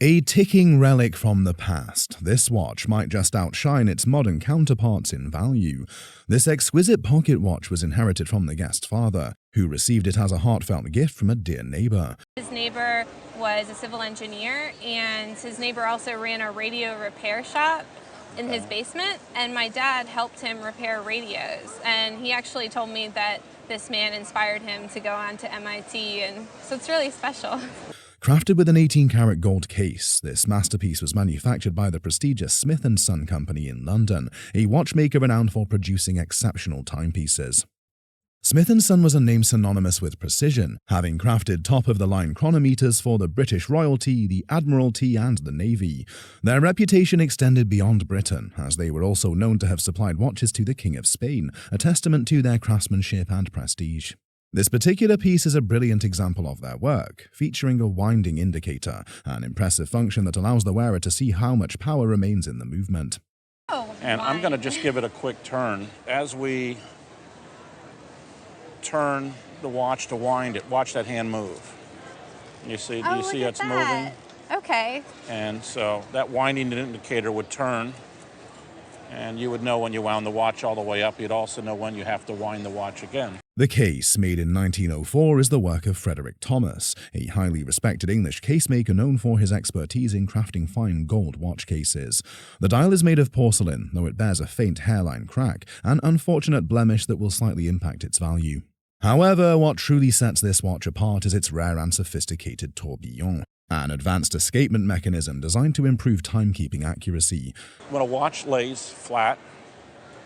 A ticking relic from the past, this watch might just outshine its modern counterparts in value. This exquisite pocket watch was inherited from the guest's father, who received it as a heartfelt gift from a dear neighbor. His neighbor was a civil engineer, and his neighbor also ran a radio repair shop in his basement, and my dad helped him repair radios. And he actually told me that this man inspired him to go on to MIT, and so it's really special. Crafted with an 18-karat gold case, this masterpiece was manufactured by the prestigious Smith & Son Company in London, a watchmaker renowned for producing exceptional timepieces. Smith & Son was a name synonymous with precision, having crafted top-of-the-line chronometers for the British royalty, the Admiralty, and the Navy. Their reputation extended beyond Britain, as they were also known to have supplied watches to the King of Spain, a testament to their craftsmanship and prestige. This particular piece is a brilliant example of their work, featuring a winding indicator, an impressive function that allows the wearer to see how much power remains in the movement. And I'm going to just give it a quick turn. As we turn the watch to wind it, watch that hand move. You see, do you see it's moving? Okay. And so that winding indicator would turn, and you would know when you wound the watch all the way up. You'd also know when you have to wind the watch again. The case, made in 1904, is the work of Frederick Thomas, a highly respected English casemaker known for his expertise in crafting fine gold watch cases. The dial is made of porcelain, though it bears a faint hairline crack, an unfortunate blemish that will slightly impact its value. However, what truly sets this watch apart is its rare and sophisticated tourbillon, an advanced escapement mechanism designed to improve timekeeping accuracy. When a watch lays flat,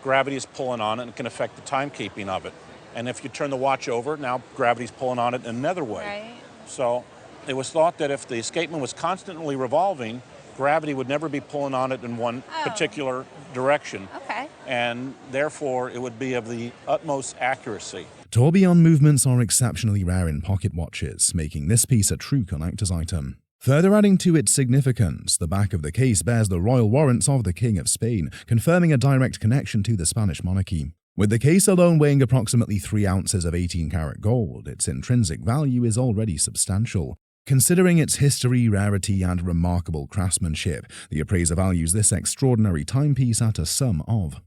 gravity is pulling on it and it can affect the timekeeping of it. And if you turn the watch over, now gravity's pulling on it in another way. Right. So it was thought that if the escapement was constantly revolving, gravity would never be pulling on it in one particular direction. Okay. And therefore, it would be of the utmost accuracy. Tourbillon movements are exceptionally rare in pocket watches, making this piece a true collector's item. Further adding to its significance, the back of the case bears the royal warrants of the King of Spain, confirming a direct connection to the Spanish monarchy. With the case alone weighing approximately 3 ounces of 18-karat gold, its intrinsic value is already substantial. Considering its history, rarity, and remarkable craftsmanship, the appraiser values this extraordinary timepiece at a sum of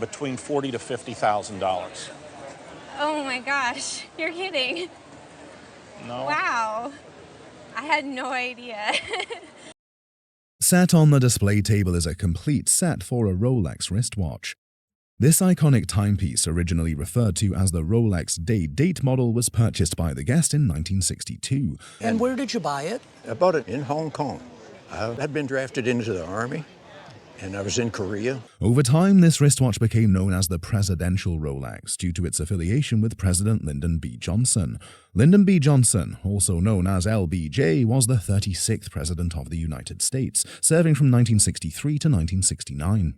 between $40,000 to $50,000. Oh my gosh, you're kidding. No. Wow. I had no idea. Set on the display table is a complete set for a Rolex wristwatch. This iconic timepiece, originally referred to as the Rolex Day-Date model, was purchased by the guest in 1962. And where did you buy it? I bought it in Hong Kong. I had been drafted into the Army, and I was in Korea. Over time, this wristwatch became known as the Presidential Rolex due to its affiliation with President Lyndon B. Johnson. Lyndon B. Johnson, also known as LBJ, was the 36th President of the United States, serving from 1963 to 1969.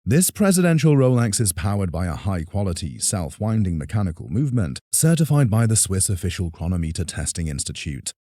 This presidential Rolex is powered by a high-quality, self-winding mechanical movement, certified by the Swiss Official Chronometer Testing Institute.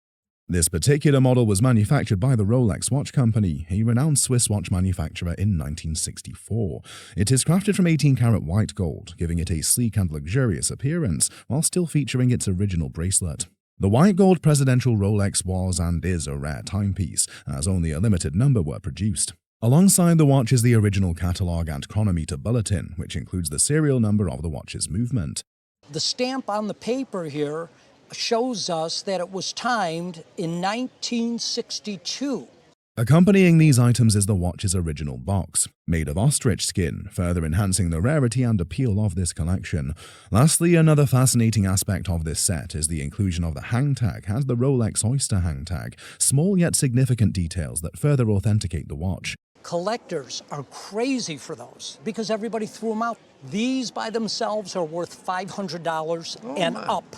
This particular model was manufactured by the Rolex Watch Company, a renowned Swiss watch manufacturer, in 1964. It is crafted from 18-karat white gold, giving it a sleek and luxurious appearance, while still featuring its original bracelet. The white gold presidential Rolex was and is a rare timepiece, as only a limited number were produced. Alongside the watch is the original catalog and chronometer bulletin, which includes the serial number of the watch's movement. The stamp on the paper here shows us that it was timed in 1962. Accompanying these items is the watch's original box, made of ostrich skin, further enhancing the rarity and appeal of this collection. Lastly, another fascinating aspect of this set is the inclusion of the hang tag and the Rolex Oyster hang tag, small yet significant details that further authenticate the watch. Collectors are crazy for those because everybody threw them out. These by themselves are worth $500 and up.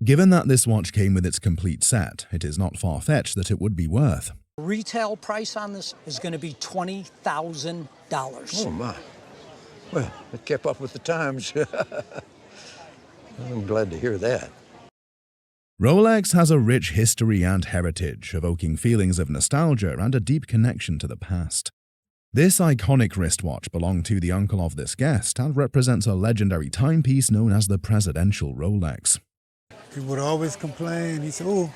Given that this watch came with its complete set, it is not far-fetched that it would be worth. Retail price on this is going to be $20,000. Oh, my. Well, it kept up with the times. I'm glad to hear that. Rolex has a rich history and heritage, evoking feelings of nostalgia and a deep connection to the past. This iconic wristwatch belonged to the uncle of this guest and represents a legendary timepiece known as the Presidential Rolex. He would always complain. He said, oh,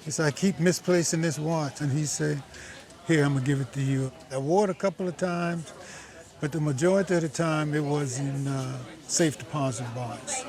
He said, I keep misplacing this watch. And he said, here, I'm going to give it to you. I wore it a couple of times, but the majority of the time it was in safe deposit box.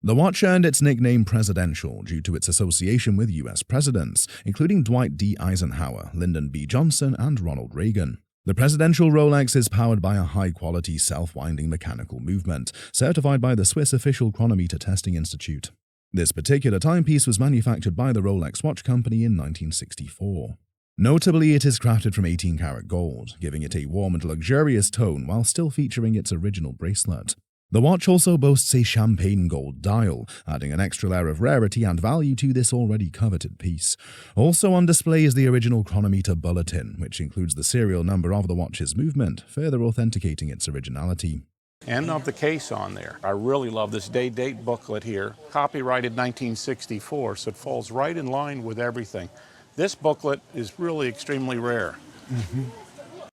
The watch earned its nickname presidential due to its association with U.S. presidents, including Dwight D. Eisenhower, Lyndon B. Johnson, and Ronald Reagan. The presidential Rolex is powered by a high-quality self-winding mechanical movement, certified by the Swiss Official Chronometer Testing Institute. This particular timepiece was manufactured by the Rolex Watch Company in 1964. Notably, it is crafted from 18-karat gold, giving it a warm and luxurious tone while still featuring its original bracelet. The watch also boasts a champagne gold dial, adding an extra layer of rarity and value to this already coveted piece. Also on display is the original chronometer bulletin, which includes the serial number of the watch's movement, further authenticating its originality. And of the case on there. I really love this day-date booklet here, copyrighted 1964, so it falls right in line with everything. This booklet is really extremely rare.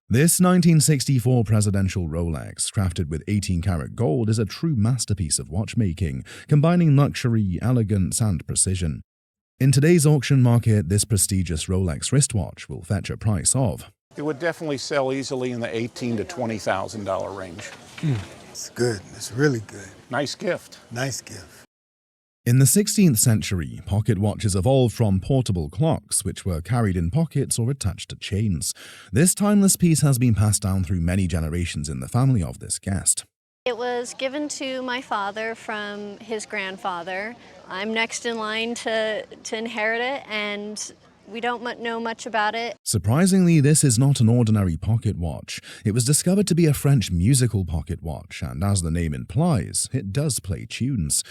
This 1964 presidential Rolex, crafted with 18-karat gold, is a true masterpiece of watchmaking, combining luxury, elegance, and precision. In today's auction market, this prestigious Rolex wristwatch will fetch a price of... It would definitely sell easily in the $18,000 to $20,000 range. It's good. It's really good. Nice gift. Nice gift. In the 16th century, pocket watches evolved from portable clocks, which were carried in pockets or attached to chains. This timeless piece has been passed down through many generations in the family of this guest. It was given to my father from his grandfather. I'm next in line to inherit it, and we don't know much about it. Surprisingly, this is not an ordinary pocket watch. It was discovered to be a French musical pocket watch, and as the name implies, it does play tunes.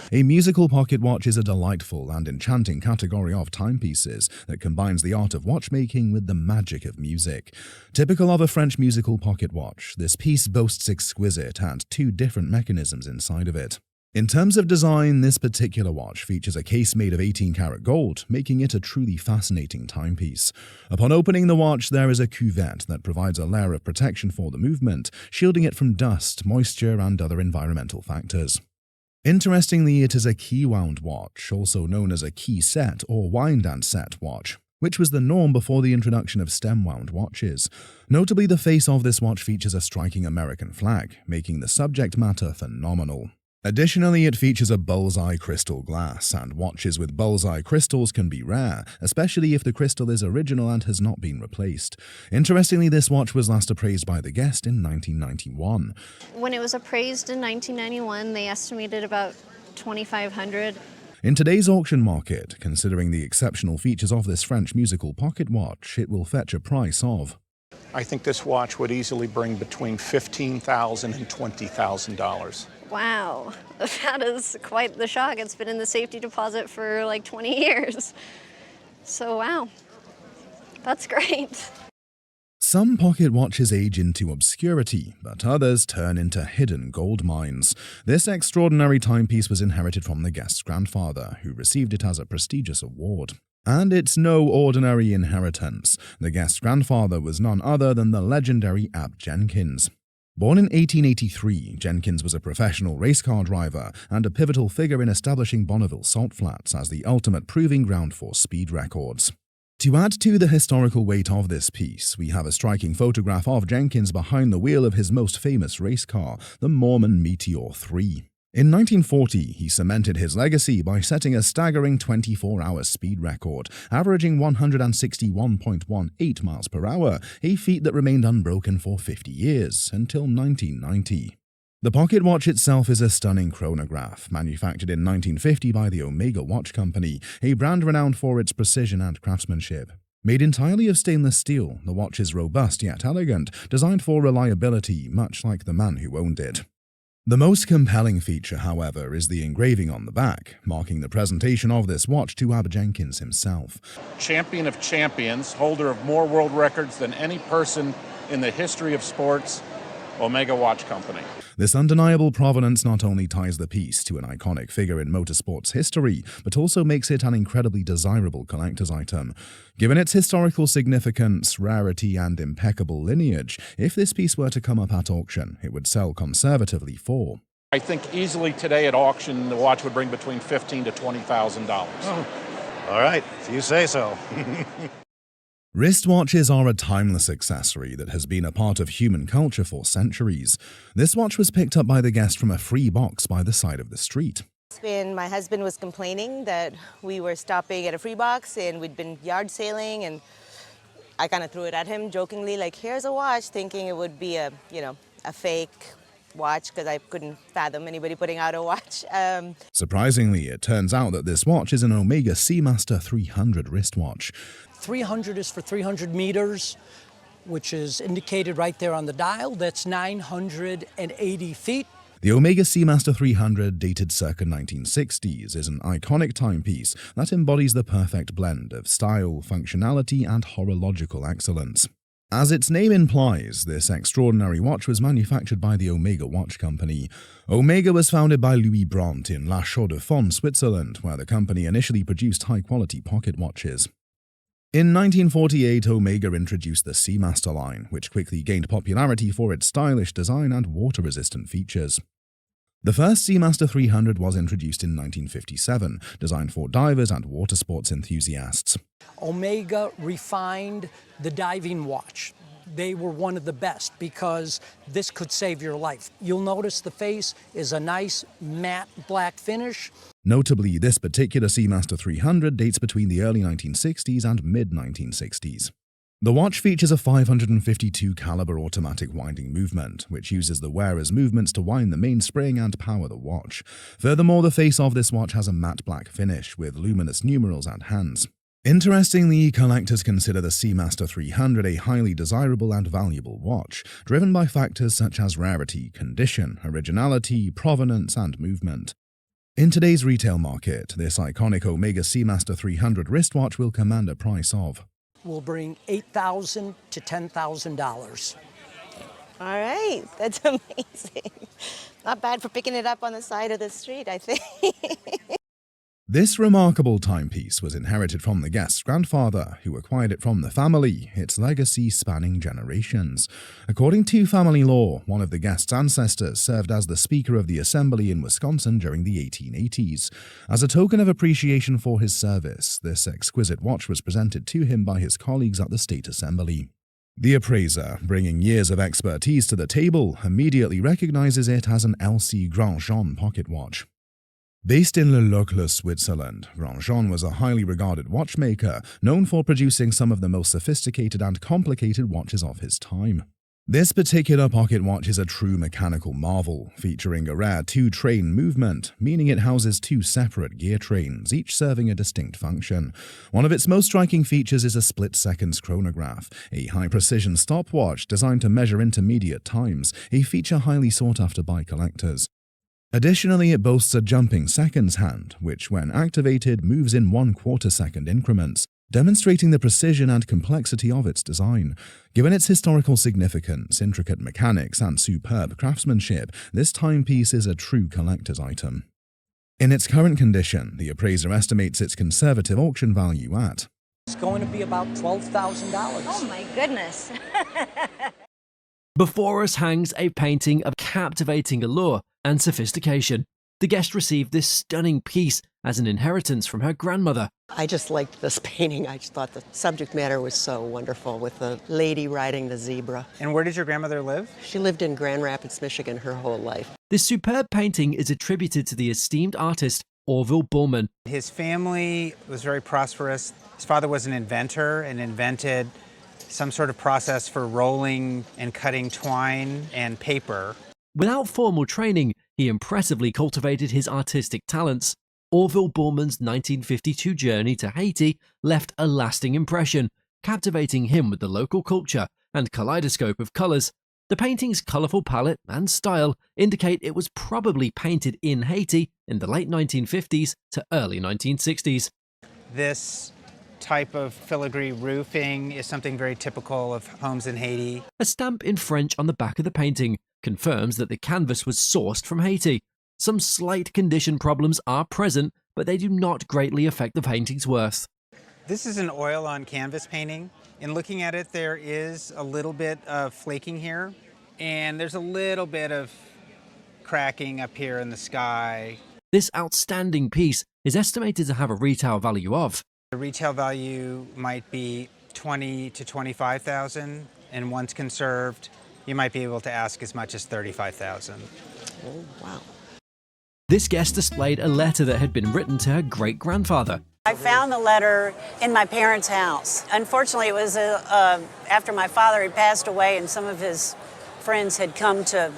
A musical pocket watch is a delightful and enchanting category of timepieces that combines the art of watchmaking with the magic of music. Typical of a French musical pocket watch, this piece boasts exquisite and two different mechanisms inside of it. In terms of design, this particular watch features a case made of 18-karat gold, making it a truly fascinating timepiece. Upon opening the watch, there is a cuvette that provides a layer of protection for the movement, shielding it from dust, moisture, and other environmental factors. Interestingly, it is a key-wound watch, also known as a key set or wind and set watch, which was the norm before the introduction of stem-wound watches. Notably, the face of this watch features a striking American flag, making the subject matter phenomenal. Additionally, it features a bullseye crystal glass, and watches with bullseye crystals can be rare, especially if the crystal is original and has not been replaced. Interestingly, this watch was last appraised by the guest in 1991. When it was appraised in 1991, they estimated about $2,500. In today's auction market, considering the exceptional features of this French musical pocket watch, it will fetch a price of... I think this watch would easily bring between $15,000 and $20,000. Wow, that is quite the shock. It's been in the safety deposit for like 20 years. So wow, that's great. Some pocket watches age into obscurity, but others turn into hidden gold mines. This extraordinary timepiece was inherited from the guest's grandfather, who received it as a prestigious award. And it's no ordinary inheritance. The guest's grandfather was none other than the legendary Ab Jenkins. Born in 1883, Jenkins was a professional race car driver and a pivotal figure in establishing Bonneville Salt Flats as the ultimate proving ground for speed records. To add to the historical weight of this piece, we have a striking photograph of Jenkins behind the wheel of his most famous race car, the Mormon Meteor 3. In 1940, he cemented his legacy by setting a staggering 24-hour speed record, averaging 161.18 miles per hour, a feat that remained unbroken for 50 years, until 1990. The pocket watch itself is a stunning chronograph, manufactured in 1950 by the Omega Watch Company, a brand renowned for its precision and craftsmanship. Made entirely of stainless steel, the watch is robust yet elegant, designed for reliability, much like the man who owned it. The most compelling feature, however, is the engraving on the back, marking the presentation of this watch to Ab Jenkins himself. Champion of champions, holder of more world records than any person in the history of sports, Omega Watch Company. This undeniable provenance not only ties the piece to an iconic figure in motorsports history, but also makes it an incredibly desirable collector's item. Given its historical significance, rarity, and impeccable lineage, if this piece were to come up at auction, it would sell conservatively for. I think easily today at auction, the watch would bring between $15,000 to $20,000. Oh. All right, if you say so. Wristwatches are a timeless accessory that has been a part of human culture for centuries. This watch was picked up by the guest from a free box by the side of the street. When my husband was complaining that we were stopping at a free box and we'd been yard sailing, and I kind of threw it at him jokingly, like, here's a watch, thinking it would be a fake watch, because I couldn't fathom anybody putting out a watch. Surprisingly, it turns out that this watch is an Omega Seamaster 300 wristwatch. 300 is for 300 meters, which is indicated right there on the dial. That's 980 feet. The Omega Seamaster 300, dated circa 1960s, is an iconic timepiece that embodies the perfect blend of style, functionality, and horological excellence. As its name implies, this extraordinary watch was manufactured by the Omega Watch Company. Omega was founded by Louis Brandt in La Chaux-de-Fonds, Switzerland, where the company initially produced high-quality pocket watches. In 1948, Omega introduced the Seamaster line, which quickly gained popularity for its stylish design and water-resistant features. The first Seamaster 300 was introduced in 1957, designed for divers and water sports enthusiasts. Omega refined the diving watch. They were one of the best because this could save your life. You'll notice the face is a nice matte black finish. Notably, this particular Seamaster 300 dates between the early 1960s and mid-1960s. The watch features a 552 caliber automatic winding movement, which uses the wearer's movements to wind the mainspring and power the watch. Furthermore, the face of this watch has a matte black finish with luminous numerals and hands. Interestingly, collectors consider the Seamaster 300 a highly desirable and valuable watch, driven by factors such as rarity, condition, originality, provenance, and movement. In today's retail market, this iconic Omega Seamaster 300 wristwatch will command a price of will bring $8,000 to $10,000. All right, that's amazing. Not bad for picking it up on the side of the street, I think. This remarkable timepiece was inherited from the guest's grandfather, who acquired it from the family, its legacy spanning generations. According to family law, one of the guest's ancestors served as the Speaker of the Assembly in Wisconsin during the 1880s. As a token of appreciation for his service, this exquisite watch was presented to him by his colleagues at the State Assembly. The appraiser, bringing years of expertise to the table, immediately recognizes it as an L.C. Grandjean pocket watch. Based in Le Locle, Switzerland, Grandjean was a highly regarded watchmaker, known for producing some of the most sophisticated and complicated watches of his time. This particular pocket watch is a true mechanical marvel, featuring a rare two-train movement, meaning it houses two separate gear trains, each serving a distinct function. One of its most striking features is a split-seconds chronograph, a high-precision stopwatch designed to measure intermediate times, a feature highly sought after by collectors. Additionally, it boasts a jumping seconds hand, which when activated moves in 1/4 second increments, demonstrating the precision and complexity of its design. Given its historical significance, intricate mechanics, and superb craftsmanship, this timepiece is a true collector's item. In its current condition, the appraiser estimates its conservative auction value at It's going to be about $12,000. Oh my goodness. Before us hangs a painting of captivating allure and sophistication. The guest received this stunning piece as an inheritance from her grandmother. I just liked this painting. I just thought the subject matter was so wonderful, with the lady riding the zebra. And where did your grandmother live? She lived in Grand Rapids, Michigan her whole life. This superb painting is attributed to the esteemed artist Orville Baumann. His family was very prosperous. His father was an inventor and invented some sort of process for rolling and cutting twine and paper. Without formal training, he impressively cultivated his artistic talents. Orville Baumann's 1952 journey to Haiti left a lasting impression, captivating him with the local culture and kaleidoscope of colors. The painting's colorful palette and style indicate it was probably painted in Haiti in the late 1950s to early 1960s. This type of filigree roofing is something very typical of homes in Haiti. A stamp in French on the back of the painting confirms that the canvas was sourced from Haiti. Some slight condition problems are present, but they do not greatly affect the painting's worth. This is an oil on canvas painting. In looking at it, there is a little bit of flaking here, and there's a little bit of cracking up here in the sky. This outstanding piece is estimated to have a retail value of. The retail value might be $20,000 to $25,000, and once conserved, you might be able to ask as much as $35,000. Oh, wow. This guest displayed a letter that had been written to her great-grandfather. I found the letter in my parents' house. Unfortunately, it was after my father had passed away and some of his friends had come to,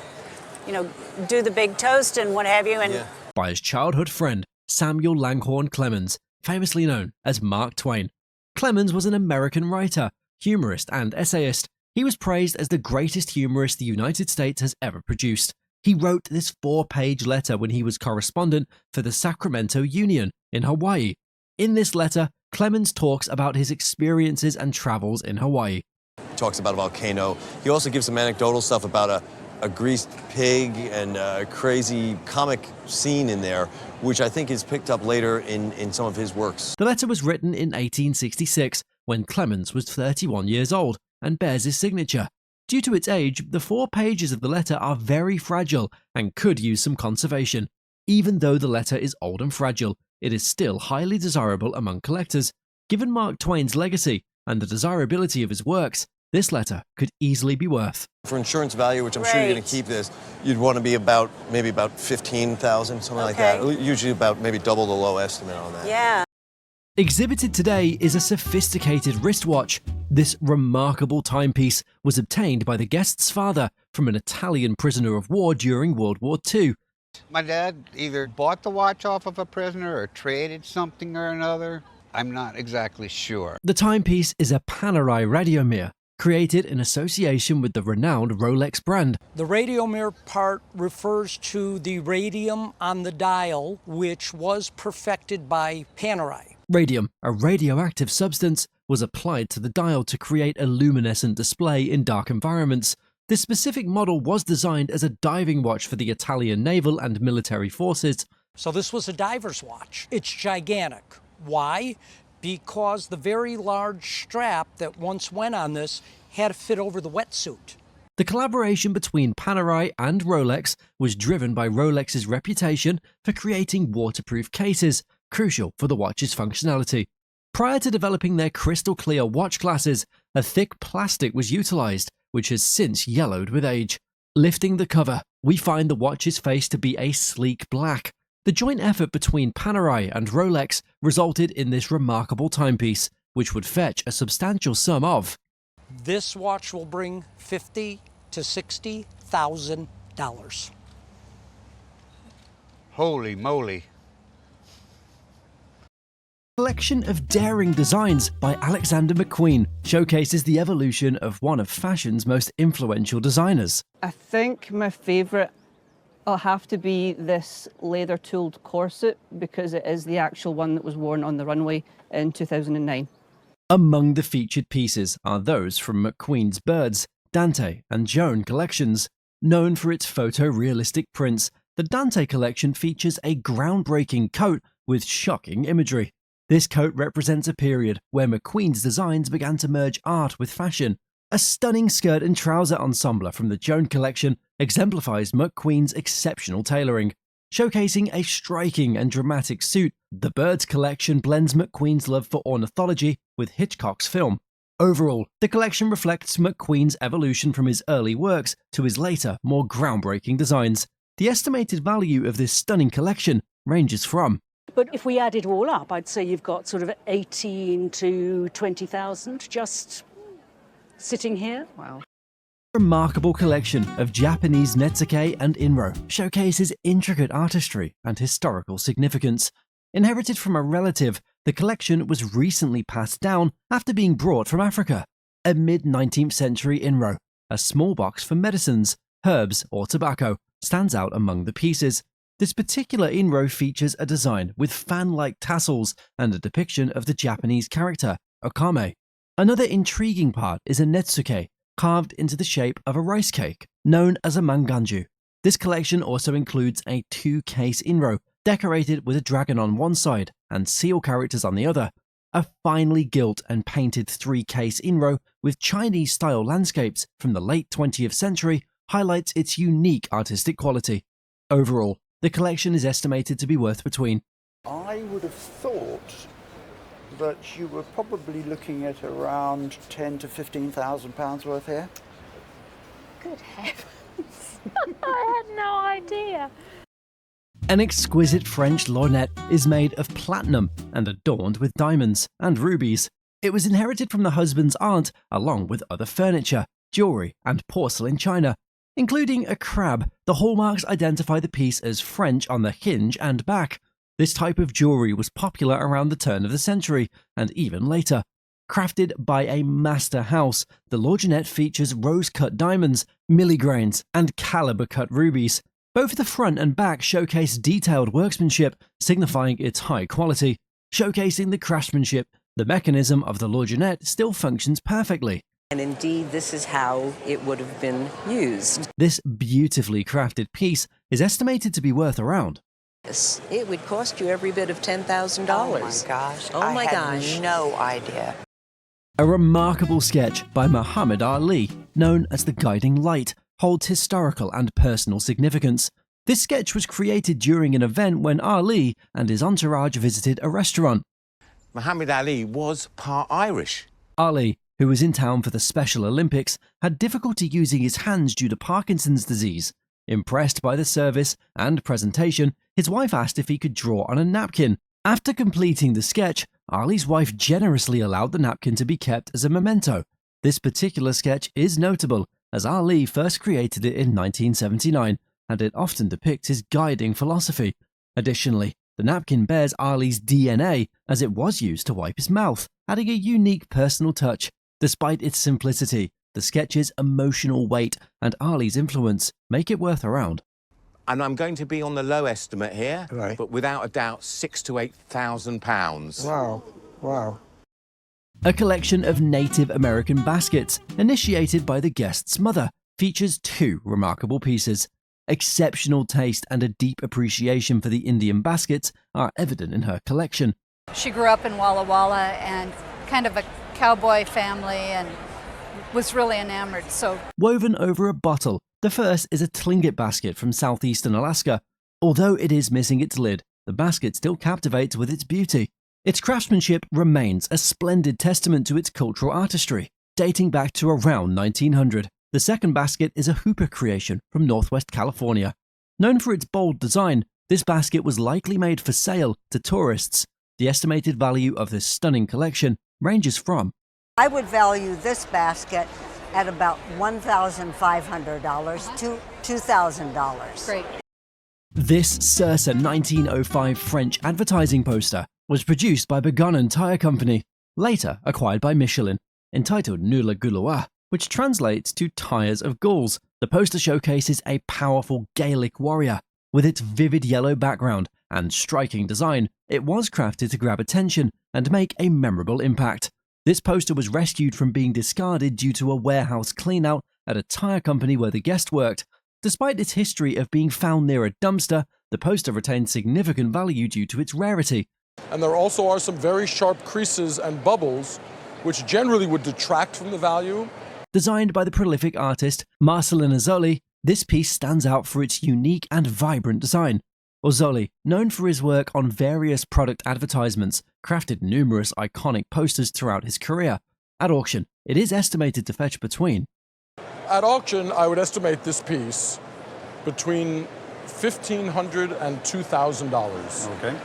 do the big toast and what have you. And By his childhood friend, Samuel Langhorne Clemens, famously known as Mark Twain. Clemens was an American writer, humorist, and essayist. He was praised as the greatest humorist the United States has ever produced. He wrote this 4-page letter when he was correspondent for the Sacramento Union in Hawaii. In this letter, Clemens talks about his experiences and travels in Hawaii. He talks about a volcano. He also gives some anecdotal stuff about a greased pig and a crazy comic scene in there, which I think is picked up later in some of his works. The letter was written in 1866 when Clemens was 31 years old and bears his signature. Due to its age, the 4 pages of the letter are very fragile and could use some conservation. Even though the letter is old and fragile, it is still highly desirable among collectors. Given Mark Twain's legacy and the desirability of his works, this letter could easily be worth. For insurance value, which I'm sure you're going to keep this, you'd want to be maybe about $15,000, something like that. Usually about maybe double the low estimate on that. yeah. Exhibited today is a sophisticated wristwatch. This remarkable timepiece was obtained by the guest's father from an Italian prisoner of war during World War II. My dad either bought the watch off of a prisoner or traded something or another. I'm not exactly sure. The timepiece is a Panerai radiomere, created in association with the renowned Rolex brand. The radiomere part refers to the radium on the dial, which was perfected by Panerai. Radium, a radioactive substance, was applied to the dial to create a luminescent display in dark environments. This specific model was designed as a diving watch for the Italian naval and military forces. So this was a diver's watch. It's gigantic. Why? Because the very large strap that once went on this had to fit over the wetsuit. The collaboration between Panerai and Rolex was driven by Rolex's reputation for creating waterproof cases, crucial for the watch's functionality. Prior to developing their crystal-clear watch glasses, a thick plastic was utilized, which has since yellowed with age. Lifting the cover, we find the watch's face to be a sleek black. The joint effort between Panerai and Rolex resulted in this remarkable timepiece, which would fetch a substantial sum of. This watch will bring $50,000 to $60,000. Holy moly. Collection of daring designs by Alexander McQueen showcases the evolution of one of fashion's most influential designers. I think my favourite will have to be this leather-tooled corset because it is the actual one that was worn on the runway in 2009. Among the featured pieces are those from McQueen's Birds, Dante and Joan collections. Known for its photorealistic prints, the Dante collection features a groundbreaking coat with shocking imagery. This coat represents a period where McQueen's designs began to merge art with fashion. A stunning skirt and trouser ensemble from the Joan collection exemplifies McQueen's exceptional tailoring. Showcasing a striking and dramatic suit, the Birds collection blends McQueen's love for ornithology with Hitchcock's film. Overall, the collection reflects McQueen's evolution from his early works to his later, more groundbreaking designs. The estimated value of this stunning collection ranges from. But if we add it all up, I'd say you've got sort of 18 to 20,000 just sitting here. Wow. Remarkable collection of Japanese netsuke and inro showcases intricate artistry and historical significance. Inherited from a relative, the collection was recently passed down after being brought from Africa. A mid-19th century inro, a small box for medicines, herbs or tobacco, stands out among the pieces. This particular inro features a design with fan-like tassels and a depiction of the Japanese character, Okame. Another intriguing part is a netsuke, carved into the shape of a rice cake, known as a manganju. This collection also includes a 2-case inro, decorated with a dragon on one side and seal characters on the other. A finely gilt and painted 3-case inro with Chinese-style landscapes from the late 20th century highlights its unique artistic quality. Overall, the collection is estimated to be worth between I would have thought that you were probably looking at around £10,000 to £15,000 worth here. Good heavens. I had no idea. An exquisite French lorgnette is made of platinum and adorned with diamonds and rubies. It was inherited from the husband's aunt along with other furniture, jewelry, and porcelain china. Including a crab, the hallmarks identify the piece as French on the hinge and back. This type of jewelry was popular around the turn of the century and even later. Crafted by a master house, the lorgnette features rose-cut diamonds, milligrains, and caliber-cut rubies. Both the front and back showcase detailed workmanship, signifying its high quality. Showcasing the craftsmanship, the mechanism of the lorgnette still functions perfectly. And indeed, this is how it would have been used. This beautifully crafted piece is estimated to be worth around It would cost you every bit of $10,000. Oh my gosh. Oh my I gosh. had no idea. A remarkable sketch by Muhammad Ali, known as the Guiding Light, holds historical and personal significance. This sketch was created during an event when Ali and his entourage visited a restaurant. Muhammad Ali was part Irish. Ali, who was in town for the Special Olympics, had difficulty using his hands due to Parkinson's disease. Impressed by the service and presentation, his wife asked if he could draw on a napkin. After completing the sketch, Ali's wife generously allowed the napkin to be kept as a memento. This particular sketch is notable, as Ali first created it in 1979, and it often depicts his guiding philosophy. Additionally, the napkin bears Ali's DNA, as it was used to wipe his mouth, adding a unique personal touch. Despite its simplicity, the sketch's emotional weight and Ali's influence make it worth around. And I'm going to be on the low estimate here, Right. but without a doubt, £6,000 to £8,000. Wow, wow. A collection of Native American baskets, initiated by the guest's mother, features 2 remarkable pieces. Exceptional taste and a deep appreciation for the Indian baskets are evident in her collection. She grew up in Walla Walla and kind of a cowboy family and was really enamored. So Woven over a bottle, the first is a Tlingit basket from southeastern Alaska. Although it is missing its lid, the basket still captivates with its beauty. Its craftsmanship remains a splendid testament to its cultural artistry, dating back to around 1900. The second basket is a Hooper creation from Northwest California. Known for its bold design, this basket was likely made for sale to tourists. The estimated value of this stunning collection ranges from I would value this basket at about $1,500 to $2,000. great. This Circa 1905 French advertising poster was produced by Begonnen Tire Company, later acquired by Michelin, entitled Nula Goulois, which translates to Tires of Gauls. The poster showcases a powerful Gaelic warrior. With its vivid yellow background and striking design, it was crafted to grab attention and make a memorable impact. This poster was rescued from being discarded due to a warehouse cleanout at a tire company where the guest worked. Despite its history of being found near a dumpster, the poster retained significant value due to its rarity. And there also are some very sharp creases and bubbles, which generally would detract from the value. Designed by the prolific artist Marcelin Ozzoli, this piece stands out for its unique and vibrant design. Ozzoli, known for his work on various product advertisements, crafted numerous iconic posters throughout his career. At auction, it is estimated to fetch between At auction, I would estimate this piece between $1,500 and $2,000. Okay.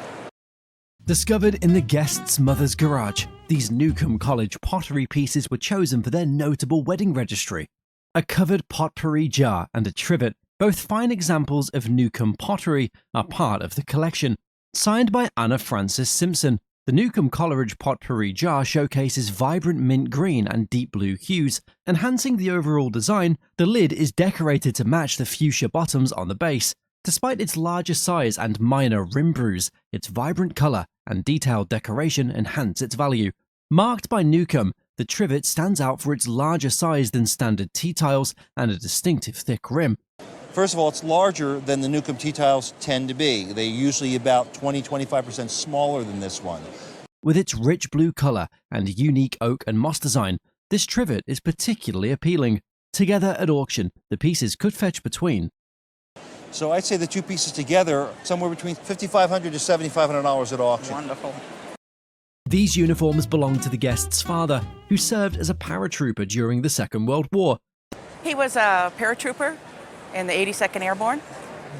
Discovered in the guest's mother's garage, these Newcomb College pottery pieces were chosen for their notable wedding registry. A covered potpourri jar and a trivet, both fine examples of Newcomb pottery, are part of the collection. Signed by Anna Frances Simpson, the Newcomb College potpourri jar showcases vibrant mint green and deep blue hues. Enhancing the overall design, the lid is decorated to match the fuchsia bottoms on the base. Despite its larger size and minor rim bruise, its vibrant colour and detailed decoration enhance its value. Marked by Newcomb, the trivet stands out for its larger size than standard T-tiles and a distinctive thick rim. First of all, it's larger than the Newcomb T-tiles tend to be. They're usually about 20–25% smaller than this one. With its rich blue colour and unique oak and moss design, this trivet is particularly appealing. Together at auction, the pieces could fetch between. So I'd say the two pieces together, somewhere between $5,500 to $7,500 at auction. Wonderful. These uniforms belong to the guest's father, who served as a paratrooper during the Second World War. He was a paratrooper in the 82nd Airborne.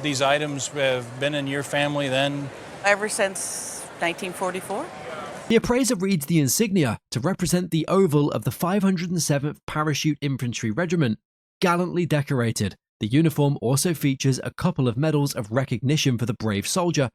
These items have been in your family then? Ever since 1944. The appraiser reads the insignia to represent the oval of the 507th Parachute Infantry Regiment, gallantly decorated. The uniform also features a couple of medals of recognition for the brave soldier.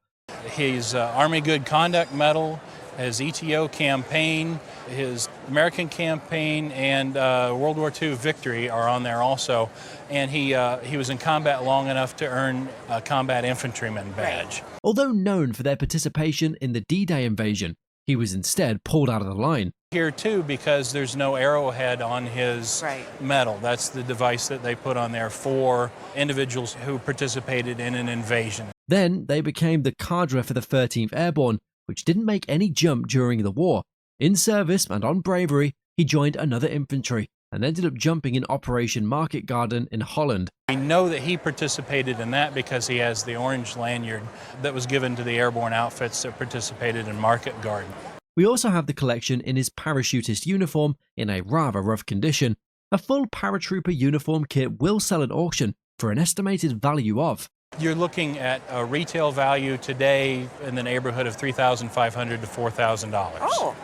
His Army Good Conduct Medal, his ETO campaign, his American campaign, and World War II victory are on there also. And he was in combat long enough to earn a combat infantryman badge. Although known for their participation in the D-Day invasion, he was instead pulled out of the line. Here too, because there's no arrowhead on his medal. That's the device that they put on there for individuals who participated in an invasion. Then they became the cadre for the 13th Airborne, which didn't make any jump during the war. In service and on bravery, he joined another infantry and ended up jumping in Operation Market Garden in Holland. We know that he participated in that because he has the orange lanyard that was given to the airborne outfits that participated in Market Garden. We also have the collection in his parachutist uniform in a rather rough condition. A full paratrooper uniform kit will sell at auction for an estimated value of. You're looking at a retail value today in the neighborhood of $3,500 to $4,000. Oh,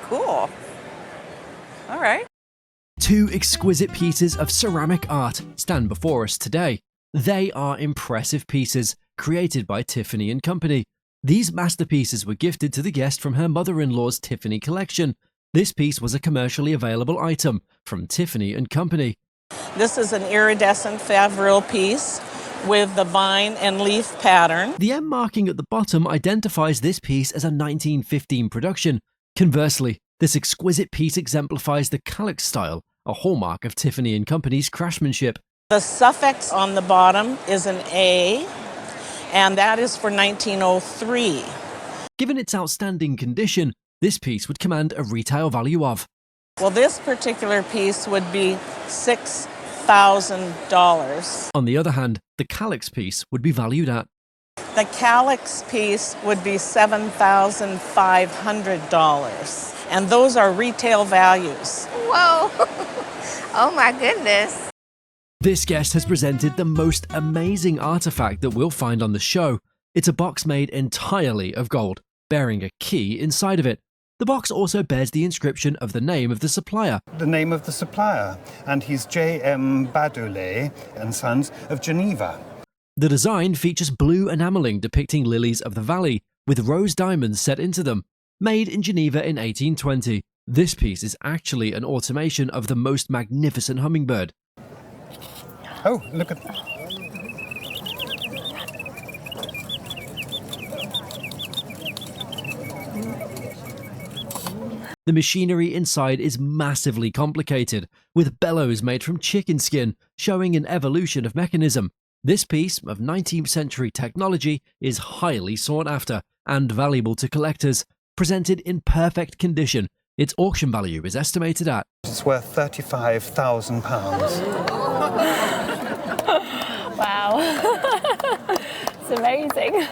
cool. All right. Two exquisite pieces of ceramic art stand before us today. They are impressive pieces created by Tiffany & Company. These masterpieces were gifted to the guest from her mother-in-law's Tiffany collection. This piece was a commercially available item from Tiffany & Company. This is an iridescent Favril piece with the vine and leaf pattern. The M marking at the bottom identifies this piece as a 1915 production. Conversely, this exquisite piece exemplifies the calyx style, a hallmark of Tiffany & Company's craftsmanship. The suffix on the bottom is an A, and that is for 1903. Given its outstanding condition, this piece would command a retail value of. Well, this particular piece would be $6,000. On the other hand, the calyx piece would be valued at. The calyx piece would be $7,500, and those are retail values. Whoa! Oh my goodness. This guest has presented the most amazing artifact that we'll find on the show. It's a box made entirely of gold, bearing a key inside of it. The box also bears the inscription of the name of the supplier. The name of the supplier, and he's J.M. Badoulet and Sons of Geneva. The design features blue enameling depicting lilies of the valley, with rose diamonds set into them. Made in Geneva in 1820, this piece is actually an automation of the most magnificent hummingbird. Oh, look at that. The machinery inside is massively complicated, with bellows made from chicken skin, showing an evolution of mechanism. This piece of 19th century technology is highly sought after and valuable to collectors. Presented in perfect condition, its auction value is estimated at. It's worth £35,000. Wow. It's amazing.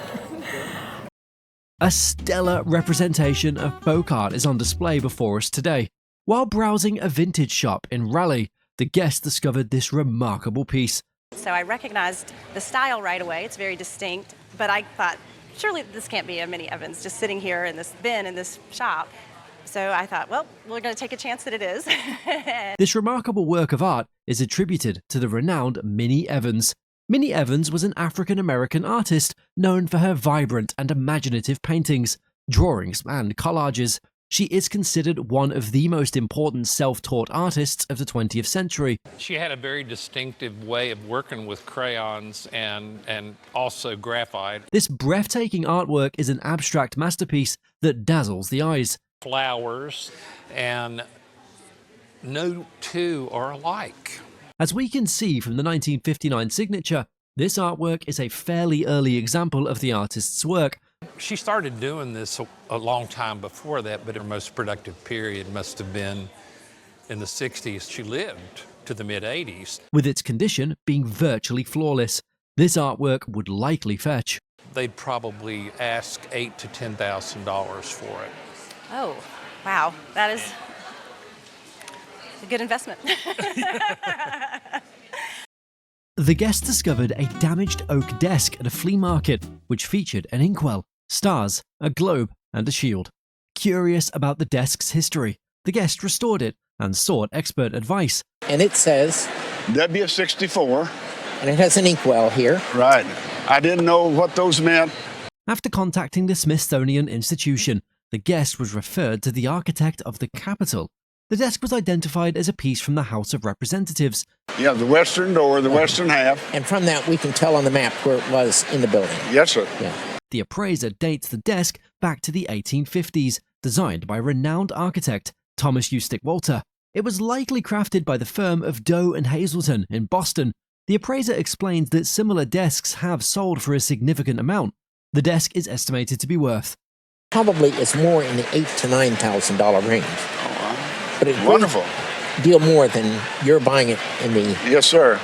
A stellar representation of folk art is on display before us today. While browsing a vintage shop in Raleigh, the guest discovered this remarkable piece. So I recognized the style right away. It's very distinct, but I thought, surely this can't be a Minnie Evans just sitting here in this bin in this shop. So I thought, well, we're going to take a chance that it is. This remarkable work of art is attributed to the renowned Minnie Evans. Minnie Evans was an African-American artist known for her vibrant and imaginative paintings, drawings, and collages. She is considered one of the most important self-taught artists of the 20th century. She had a very distinctive way of working with crayons and also graphite. This breathtaking artwork is an abstract masterpiece that dazzles the eyes. Flowers, and no two are alike. As we can see from the 1959 signature, this artwork is a fairly early example of the artist's work. She started doing this a long time before that, but her most productive period must have been in the 60s. She lived to the mid-80s. With its condition being virtually flawless, this artwork would likely fetch. They'd probably ask $8,000 to $10,000 for it. Oh, wow. That is a good investment. The guests discovered a damaged oak desk at a flea market, which featured an inkwell, stars, a globe, and a shield. Curious about the desk's history, the guest restored it and sought expert advice. And it says W64. And it has an inkwell here. Right. I didn't know what those meant. After contacting the Smithsonian Institution, the guest was referred to the architect of the Capitol. The desk was identified as a piece from the House of Representatives. Yeah, the western door, the western half. And from that, we can tell on the map where it was in the building. Yes, sir. Yeah. The appraiser dates the desk back to the 1850s, designed by renowned architect Thomas Eustick Walter. It was likely crafted by the firm of Doe and Hazelton in Boston. The appraiser explains that similar desks have sold for a significant amount. The desk is estimated to be worth. Probably it's more in the $8,000 to $9,000 range. But it's wonderful. Deal more than you're buying it in the... Yes, sir.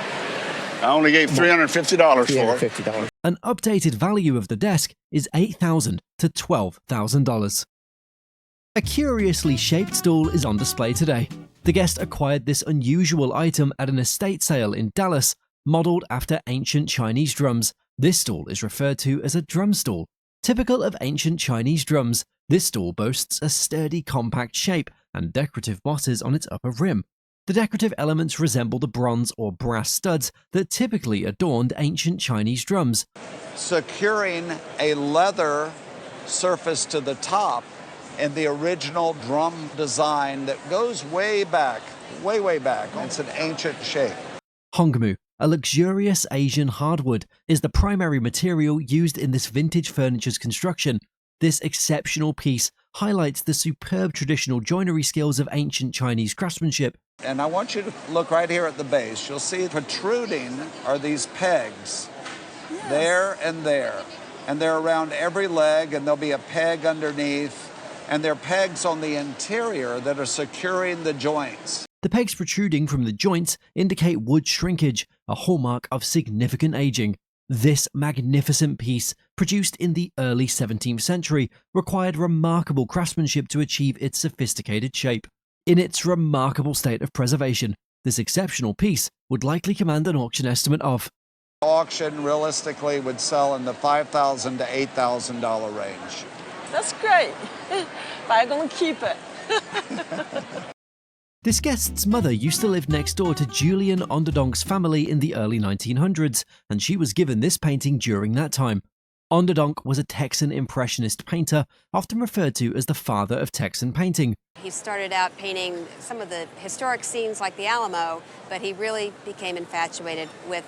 I only gave $350 for it. An updated value of the desk is $8,000 to $12,000. A curiously shaped stool is on display today. The guest acquired this unusual item at an estate sale in Dallas, modeled after ancient Chinese drums. This stool is referred to as a drum stool. Typical of ancient Chinese drums, this stool boasts a sturdy, compact shape and decorative bosses on its upper rim. The decorative elements resemble the bronze or brass studs that typically adorned ancient Chinese drums. Securing a leather surface to the top in the original drum design that goes way back, way back. It's an ancient shape. Hongmu, a luxurious Asian hardwood, is the primary material used in this vintage furniture's construction. This exceptional piece highlights the superb traditional joinery skills of ancient Chinese craftsmanship. And I want you to look right here at the base. You'll see protruding are these pegs, there and there. And they're around every leg, and there'll be a peg underneath. And they're pegs on the interior that are securing the joints. The pegs protruding from the joints indicate wood shrinkage, a hallmark of significant aging. This magnificent piece, produced in the early 17th century, required remarkable craftsmanship to achieve its sophisticated shape. In its remarkable state of preservation, this exceptional piece would likely command an auction estimate of. Auction realistically would sell in the $5,000 to $8,000 range. That's great, but I'm going to keep it. This guest's mother used to live next door to Julian Onderdonk's family in the early 1900s, and she was given this painting during that time. Onderdonk was a Texan Impressionist painter, often referred to as the father of Texan painting. He started out painting some of the historic scenes like the Alamo, but he really became infatuated with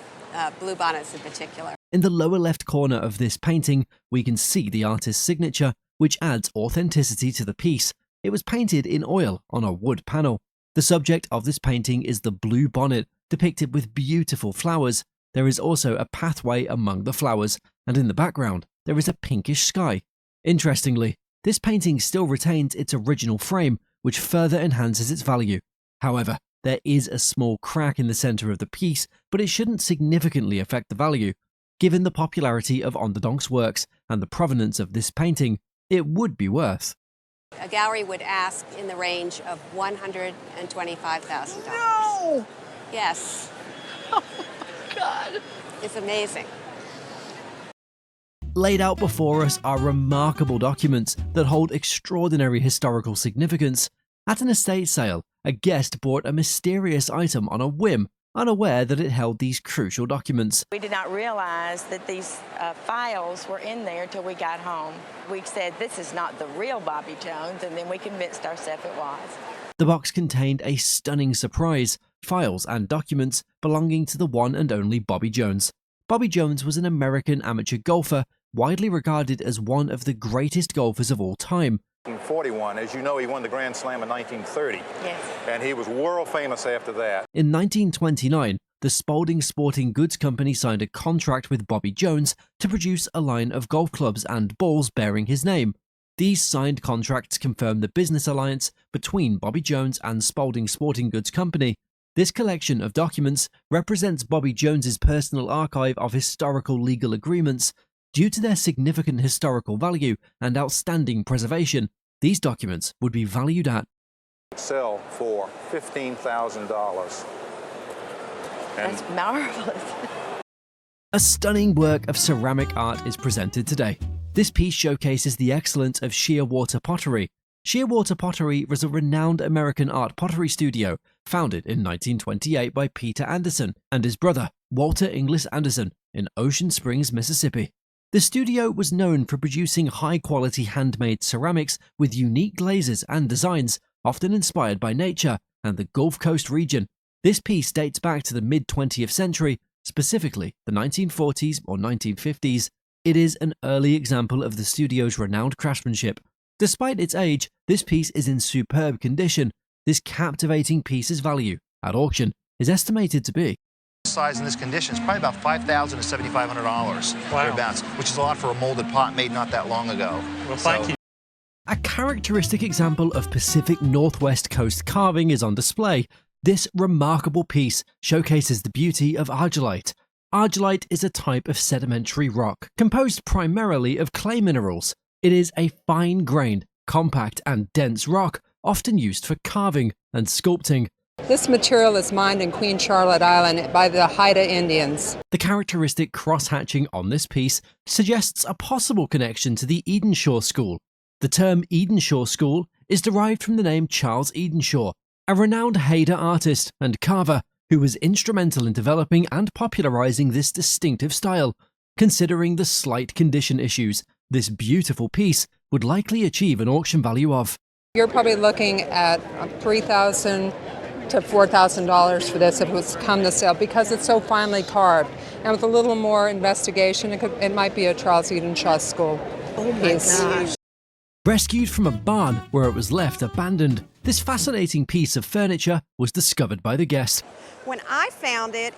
bluebonnets in particular. In the lower left corner of this painting, we can see the artist's signature, which adds authenticity to the piece. It was painted in oil on a wood panel. The subject of this painting is the blue bonnet, depicted with beautiful flowers. There is also a pathway among the flowers, and in the background, there is a pinkish sky. Interestingly, this painting still retains its original frame, which further enhances its value. However, there is a small crack in the center of the piece, but it shouldn't significantly affect the value. Given the popularity of Onderdonk's works and the provenance of this painting, it would be worth. A gallery would ask in the range of $125,000. No! Yes. Oh my God. It's amazing. Laid out before us are remarkable documents that hold extraordinary historical significance. At an estate sale, a guest bought a mysterious item on a whim, unaware that it held these crucial documents. We did not realize that these files were in there till we got home. We said, this is not the real Bobby Jones, and then we convinced ourselves it was. The box contained a stunning surprise, files and documents belonging to the one and only Bobby Jones. Bobby Jones was an American amateur golfer, widely regarded as one of the greatest golfers of all time. In 41, as you know, he won the Grand Slam in 1930. Yes. And he was world famous after that. In 1929, the Spalding Sporting Goods Company signed a contract with Bobby Jones to produce a line of golf clubs and balls bearing his name. These signed contracts confirmed the business alliance between Bobby Jones and Spalding Sporting Goods Company. This collection of documents represents Bobby Jones's personal archive of historical legal agreements. Due to their significant historical value and outstanding preservation, these documents would be valued at Sell for $15,000. That's marvelous. A stunning work of ceramic art is presented today. This piece showcases the excellence of Shearwater Pottery. Shearwater Pottery was a renowned American art pottery studio founded in 1928 by Peter Anderson and his brother, Walter Inglis Anderson, in Ocean Springs, Mississippi. The studio was known for producing high-quality handmade ceramics with unique glazes and designs, often inspired by nature and the Gulf Coast region. This piece dates back to the mid-20th century, specifically the 1940s or 1950s. It is an early example of the studio's renowned craftsmanship. Despite its age, this piece is in superb condition. This captivating piece's value, at auction, is estimated to be size in this condition is probably about $5,000 to $7,500 thereabouts, which is a lot for a molded pot made not that long ago. Well, thank you. A characteristic example of Pacific Northwest coast carving is on display. This remarkable piece showcases the beauty of argillite. Argillite is a type of sedimentary rock, composed primarily of clay minerals. It is a fine-grained, compact and dense rock, often used for carving and sculpting. This material is mined in Queen Charlotte Island by the Haida Indians. The characteristic cross-hatching on this piece suggests a possible connection to the Edenshaw School. The term Edenshaw School is derived from the name Charles Edenshaw, a renowned Haida artist and carver who was instrumental in developing and popularizing this distinctive style. Considering the slight condition issues, this beautiful piece would likely achieve an auction value of You're probably looking at $3,000 to $4,000 for this if it was come to sale because it's so finely carved. And with a little more investigation, it might be a Charles Edenshaw School piece. Gosh. Rescued from a barn where it was left abandoned, this fascinating piece of furniture was discovered by the guest. When I found it,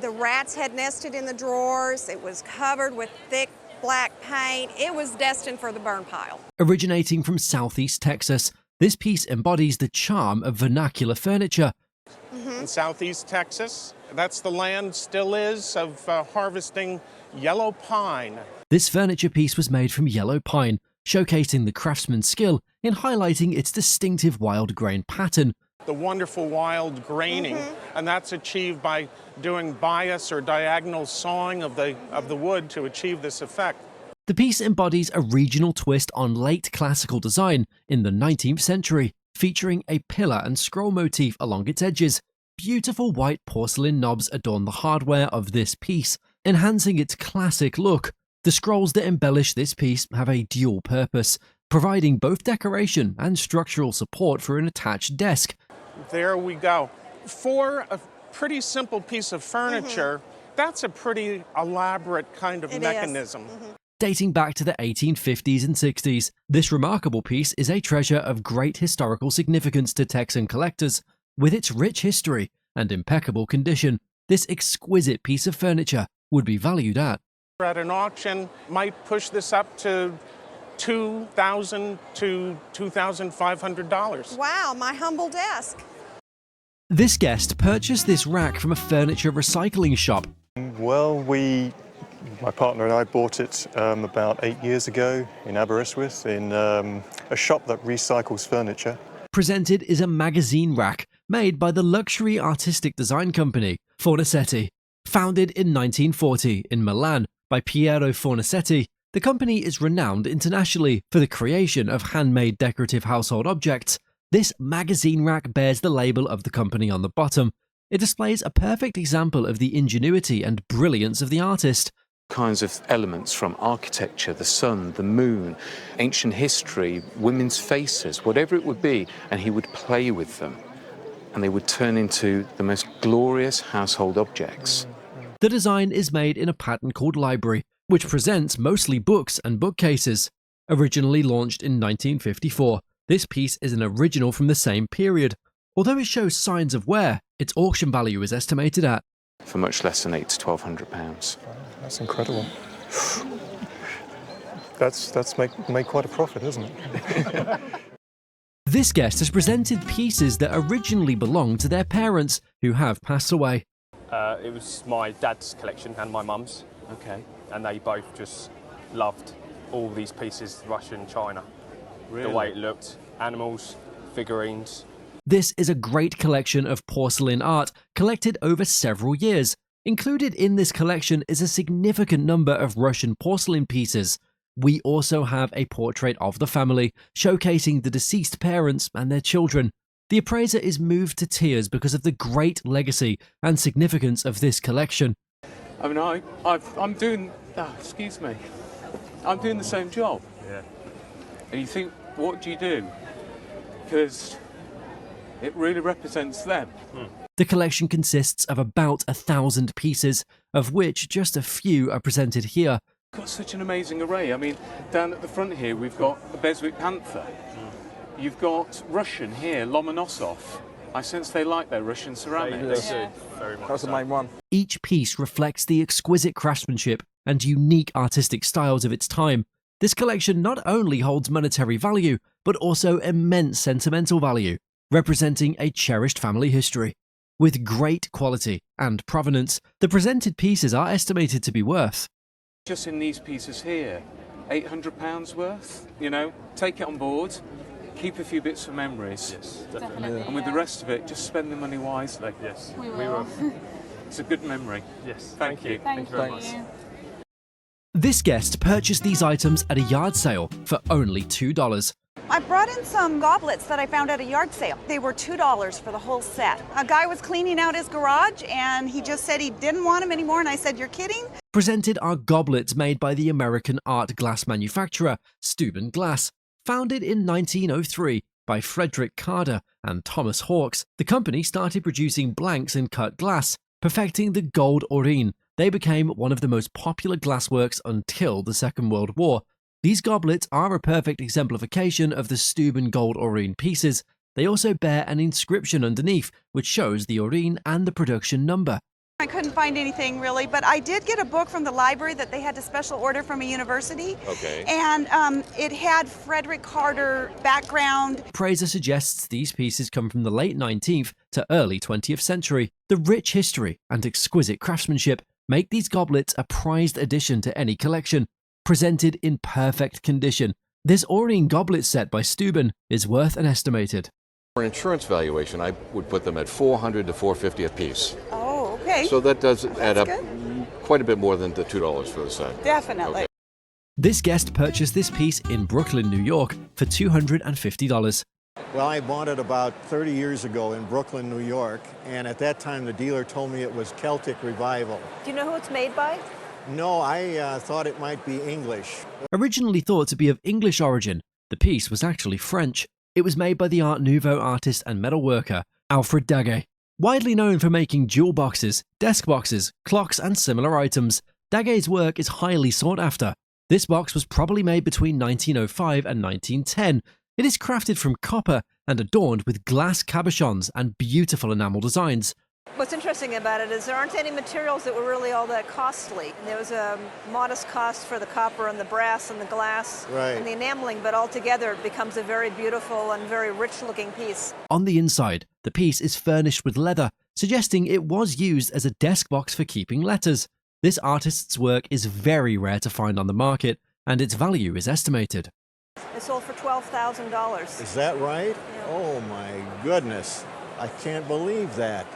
the rats had nested in the drawers. It was covered with thick black paint. It was destined for the burn pile. Originating from Southeast Texas, this piece embodies the charm of vernacular furniture. In Southeast Texas, that's the land still is of harvesting yellow pine. This furniture piece was made from yellow pine, showcasing the craftsman's skill in highlighting its distinctive wild grain pattern. The wonderful wild graining, and that's achieved by doing bias or diagonal sawing of the wood to achieve this effect. The piece embodies a regional twist on late classical design in the 19th century, featuring a pillar and scroll motif along its edges. Beautiful white porcelain knobs adorn the hardware of this piece, enhancing its classic look. The scrolls that embellish this piece have a dual purpose, providing both decoration and structural support for an attached desk. There we go. For a pretty simple piece of furniture, that's a pretty elaborate kind of mechanism. Dating back to the 1850s and 60s, this remarkable piece is a treasure of great historical significance to Texan collectors. With its rich history and impeccable condition, this exquisite piece of furniture would be valued at an auction, might push this up to $2,000 to $2,500. Wow, my humble desk. This guest purchased this rack from a furniture recycling shop. Well, my partner and I bought it about 8 years ago in Aberystwyth in a shop that recycles furniture. Presented is a magazine rack made by the luxury artistic design company Fornasetti. Founded in 1940 in Milan by Piero Fornasetti, the company is renowned internationally for the creation of handmade decorative household objects. This magazine rack bears the label of the company on the bottom. It displays a perfect example of the ingenuity and brilliance of the artist. Kinds of elements from architecture, the sun, the moon, ancient history, women's faces, whatever it would be, and he would play with them. And they would turn into the most glorious household objects. The design is made in a pattern called Library, which presents mostly books and bookcases. Originally launched in 1954, this piece is an original from the same period. Although it shows signs of wear, its auction value is estimated at for much less than £800 to £1,200. That's incredible. That's made quite a profit, isn't it? This guest has presented pieces that originally belonged to their parents, who have passed away. It was my dad's collection and my mum's. Okay. And they both just loved all these pieces, Russia and China. Really? The way it looked, animals, figurines. This is a great collection of porcelain art collected over several years. Included in this collection is a significant number of Russian porcelain pieces. We also have a portrait of the family, showcasing the deceased parents and their children. The appraiser is moved to tears because of the great legacy and significance of this collection. I mean, I'm doing the same job. Yeah. And you think, what do you do? Because it really represents them. The collection consists of about 1,000 pieces, of which just a few are presented here. Got such an amazing array. I mean, down at the front here, we've got a Beswick Panther. You've got Russian here, Lomonosov. I sense they like their Russian ceramics. They do, very much. That's the main one. Each piece reflects the exquisite craftsmanship and unique artistic styles of its time. This collection not only holds monetary value, but also immense sentimental value, representing a cherished family history. With great quality and provenance, the presented pieces are estimated to be worth. Just in these pieces here, £800 worth, you know, take it on board, keep a few bits for memories. Yes, definitely. And with the rest of it, just spend the money wisely. Yes, we will. It's a good memory. Yes, thank you. Thank you very much. This guest purchased these items at a yard sale for only $2. I brought in some goblets that I found at a yard sale. They were $2 for the whole set. A guy was cleaning out his garage and he just said he didn't want them anymore, and I said, "You're kidding?" Presented are goblets made by the American art glass manufacturer Tourbillon Glass. Founded in 1903 by Frederick Carder and Thomas Hawkes, the company started producing blanks in cut glass, perfecting the gold Orine. They became one of the most popular glassworks until the Second World War. These goblets are a perfect exemplification of the Tourbillon gold Orine pieces. They also bear an inscription underneath, which shows the Orine and the production number. I couldn't find anything really, but I did get a book from the library that they had to special order from a university. Okay. And it had Frederick Carter background. Appraiser suggests these pieces come from the late 19th to early 20th century. The rich history and exquisite craftsmanship make these goblets a prized addition to any collection. Presented in perfect condition, this Orine goblet set by Tourbillon is worth an estimated. For an insurance valuation, I would put them at $400 to $450 a piece. Oh, okay. So that does add up good. quite a bit more than the $2 for the set. Definitely. Okay. This guest purchased this piece in Brooklyn, New York for $250. Well, I bought it about 30 years ago in Brooklyn, New York, and at that time the dealer told me it was Celtic Revival. Do you know who it's made by? No, I thought it might be English. Originally thought to be of English origin, the piece was actually French. It was made by the Art Nouveau artist and metalworker Alfred Daguet. Widely known for making jewel boxes, desk boxes, clocks and similar items, Daguet's work is highly sought after. This box was probably made between 1905 and 1910. It is crafted from copper and adorned with glass cabochons and beautiful enamel designs. What's interesting about it is there aren't any materials that were really all that costly. There was a modest cost for the copper and the brass and the glass and the enameling, but altogether it becomes a very beautiful and very rich-looking piece. On the inside, the piece is furnished with leather, suggesting it was used as a desk box for keeping letters. This artist's work is very rare to find on the market, and its value is estimated. It sold for $12,000. Is that right? Yeah. Oh my goodness. I can't believe that.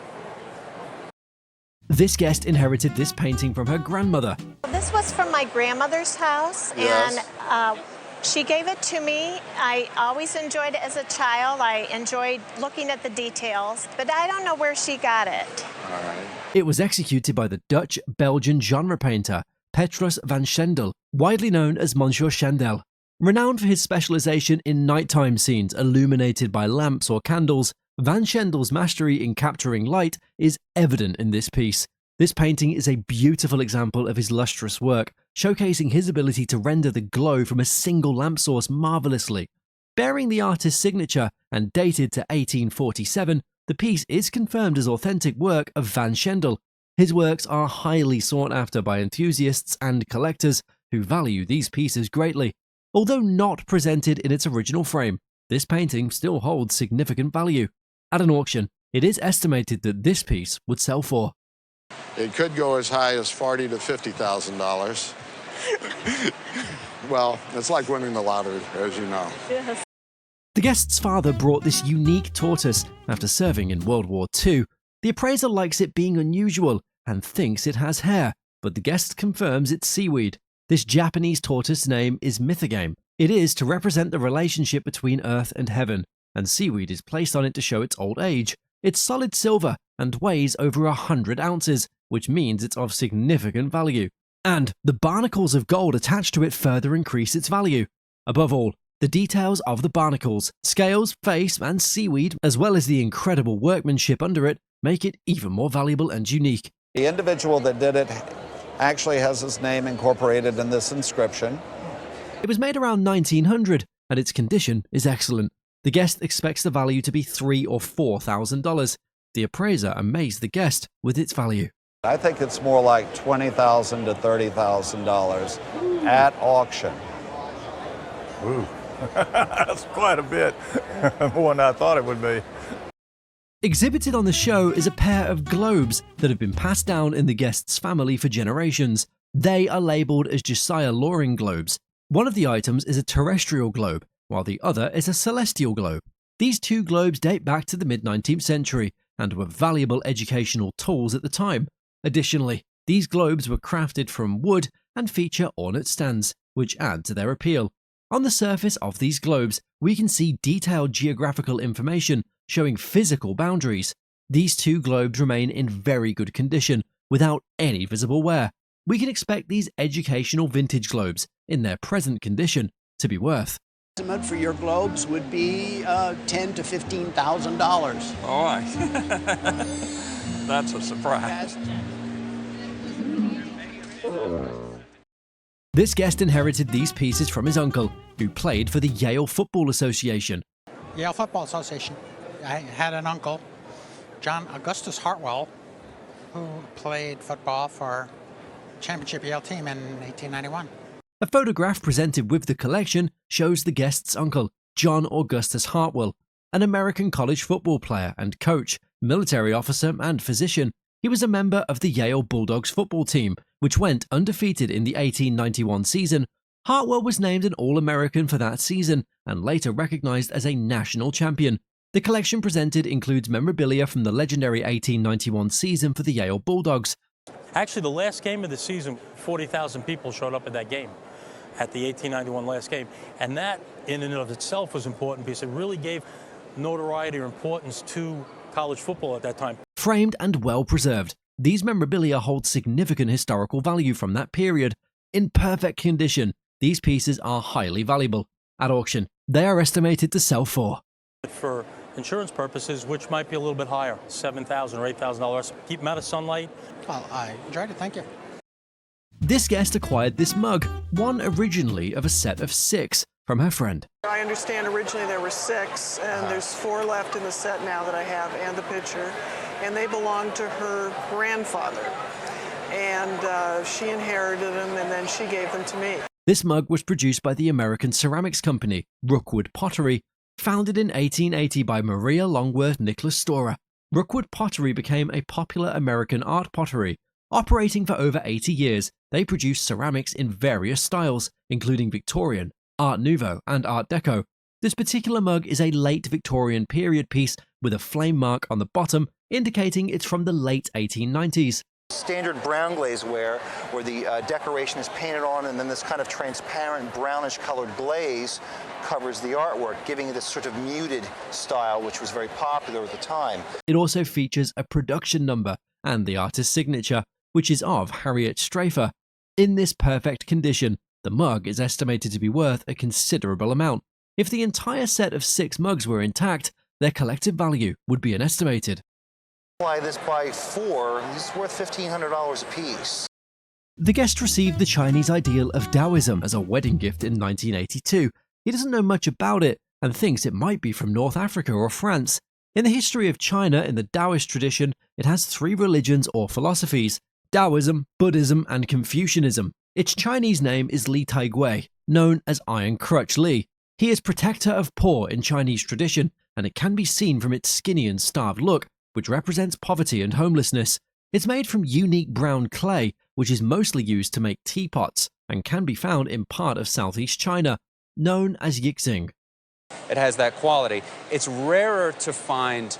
This guest inherited this painting from her grandmother. This was from my grandmother's house, Yes. and She gave it to me. I always enjoyed it as a child. I enjoyed looking at the details, but I don't know where she got it. All right. It was executed by the Dutch-Belgian genre painter Petrus van Schendel, widely known as Monsieur Schendel. Renowned for his specialization in nighttime scenes illuminated by lamps or candles, Van Schendel's mastery in capturing light is evident in this piece. This painting is a beautiful example of his lustrous work, showcasing his ability to render the glow from a single lamp source marvelously. Bearing the artist's signature and dated to 1847, the piece is confirmed as authentic work of Van Schendel. His works are highly sought after by enthusiasts and collectors who value these pieces greatly. Although not presented in its original frame, this painting still holds significant value. At an auction, it is estimated that this piece would sell for. It could go as high as $40,000 to $50,000. Well, it's like winning the lottery, as you know. Yes. The guest's father brought this unique tortoise after serving in World War II. The appraiser likes it being unusual and thinks it has hair, but the guest confirms it's seaweed. This Japanese tortoise name is Mythogame. It is to represent the relationship between earth and heaven, and seaweed is placed on it to show its old age. It's solid silver and weighs over 100 ounces, which means it's of significant value. And the barnacles of gold attached to it further increase its value. Above all, the details of the barnacles, scales, face, and seaweed, as well as the incredible workmanship under it, make it even more valuable and unique. The individual that did it actually has his name incorporated in this inscription. It was made around 1900, and its condition is excellent. The guest expects the value to be $3,000 or $4,000. The appraiser amazed the guest with its value. I think it's more like $20,000 to $30,000 at auction. Ooh, that's quite a bit more than I thought it would be. Exhibited on the show is a pair of globes that have been passed down in the guest's family for generations. They are labelled as Josiah Loring globes. One of the items is a terrestrial globe, while the other is a celestial globe. These two globes date back to the mid-19th century and were valuable educational tools at the time. Additionally, these globes were crafted from wood and feature ornate stands, which add to their appeal. On the surface of these globes, we can see detailed geographical information showing physical boundaries. These two globes remain in very good condition, without any visible wear. We can expect these educational vintage globes, in their present condition, to be worth. The estimate for your globes would be $10,000 to $15,000. All right. That's a surprise. This guest inherited these pieces from his uncle, who played for the Yale Football Association. Yale Football Association. I had an uncle, John Augustus Hartwell, who played football for championship Yale team in 1891. A photograph presented with the collection shows the guest's uncle, John Augustus Hartwell, an American college football player and coach, military officer and physician. He was a member of the Yale Bulldogs football team, which went undefeated in the 1891 season. Hartwell was named an All-American for that season and later recognized as a national champion. The collection presented includes memorabilia from the legendary 1891 season for the Yale Bulldogs. Actually, the last game of the season, 40,000 people showed up at that game, at the 1891 last game. And that, in and of itself, was important because it really gave notoriety or importance to college football at that time. Framed and well preserved, these memorabilia hold significant historical value from that period. In perfect condition, these pieces are highly valuable. At auction, they are estimated to sell for insurance purposes, which might be a little bit higher, $7,000 or $8,000. Keep them out of sunlight. Well, I enjoyed it, thank you. This guest acquired this mug, one originally of a set of 6, from her friend. I understand originally there were 6, and there's 4 left in the set now that I have, and the picture, and they belonged to her grandfather. And she inherited them, and then she gave them to me. This mug was produced by the American ceramics company, Rookwood Pottery, founded in 1880 by Maria Longworth Nicholas Storer. Rookwood Pottery became a popular American art pottery. Operating for over 80 years, they produced ceramics in various styles, including Victorian, Art Nouveau, and Art Deco. This particular mug is a late Victorian period piece with a flame mark on the bottom, indicating it's from the late 1890s. Standard brown glazeware where the decoration is painted on and then this kind of transparent brownish colored glaze covers the artwork, giving it this sort of muted style which was very popular at the time. It also features a production number and the artist's signature, which is of Harriet Strafer. In this perfect condition, the mug is estimated to be worth a considerable amount. If the entire set of 6 mugs were intact, their collective value would be an estimated. Multiply this by 4, this is worth $1,500 a piece. The guest received the Chinese ideal of Taoism as a wedding gift in 1982. He doesn't know much about it and thinks it might be from North Africa or France. In the history of China, in the Taoist tradition, it has 3 religions or philosophies: Taoism, Buddhism, and Confucianism. Its Chinese name is Li Taigui, known as Iron Crutch Li. He is protector of poor in Chinese tradition, and it can be seen from its skinny and starved look, which represents poverty and homelessness. It's made from unique brown clay, which is mostly used to make teapots, and can be found in part of southeast China, known as Yixing. It has that quality. It's rarer to find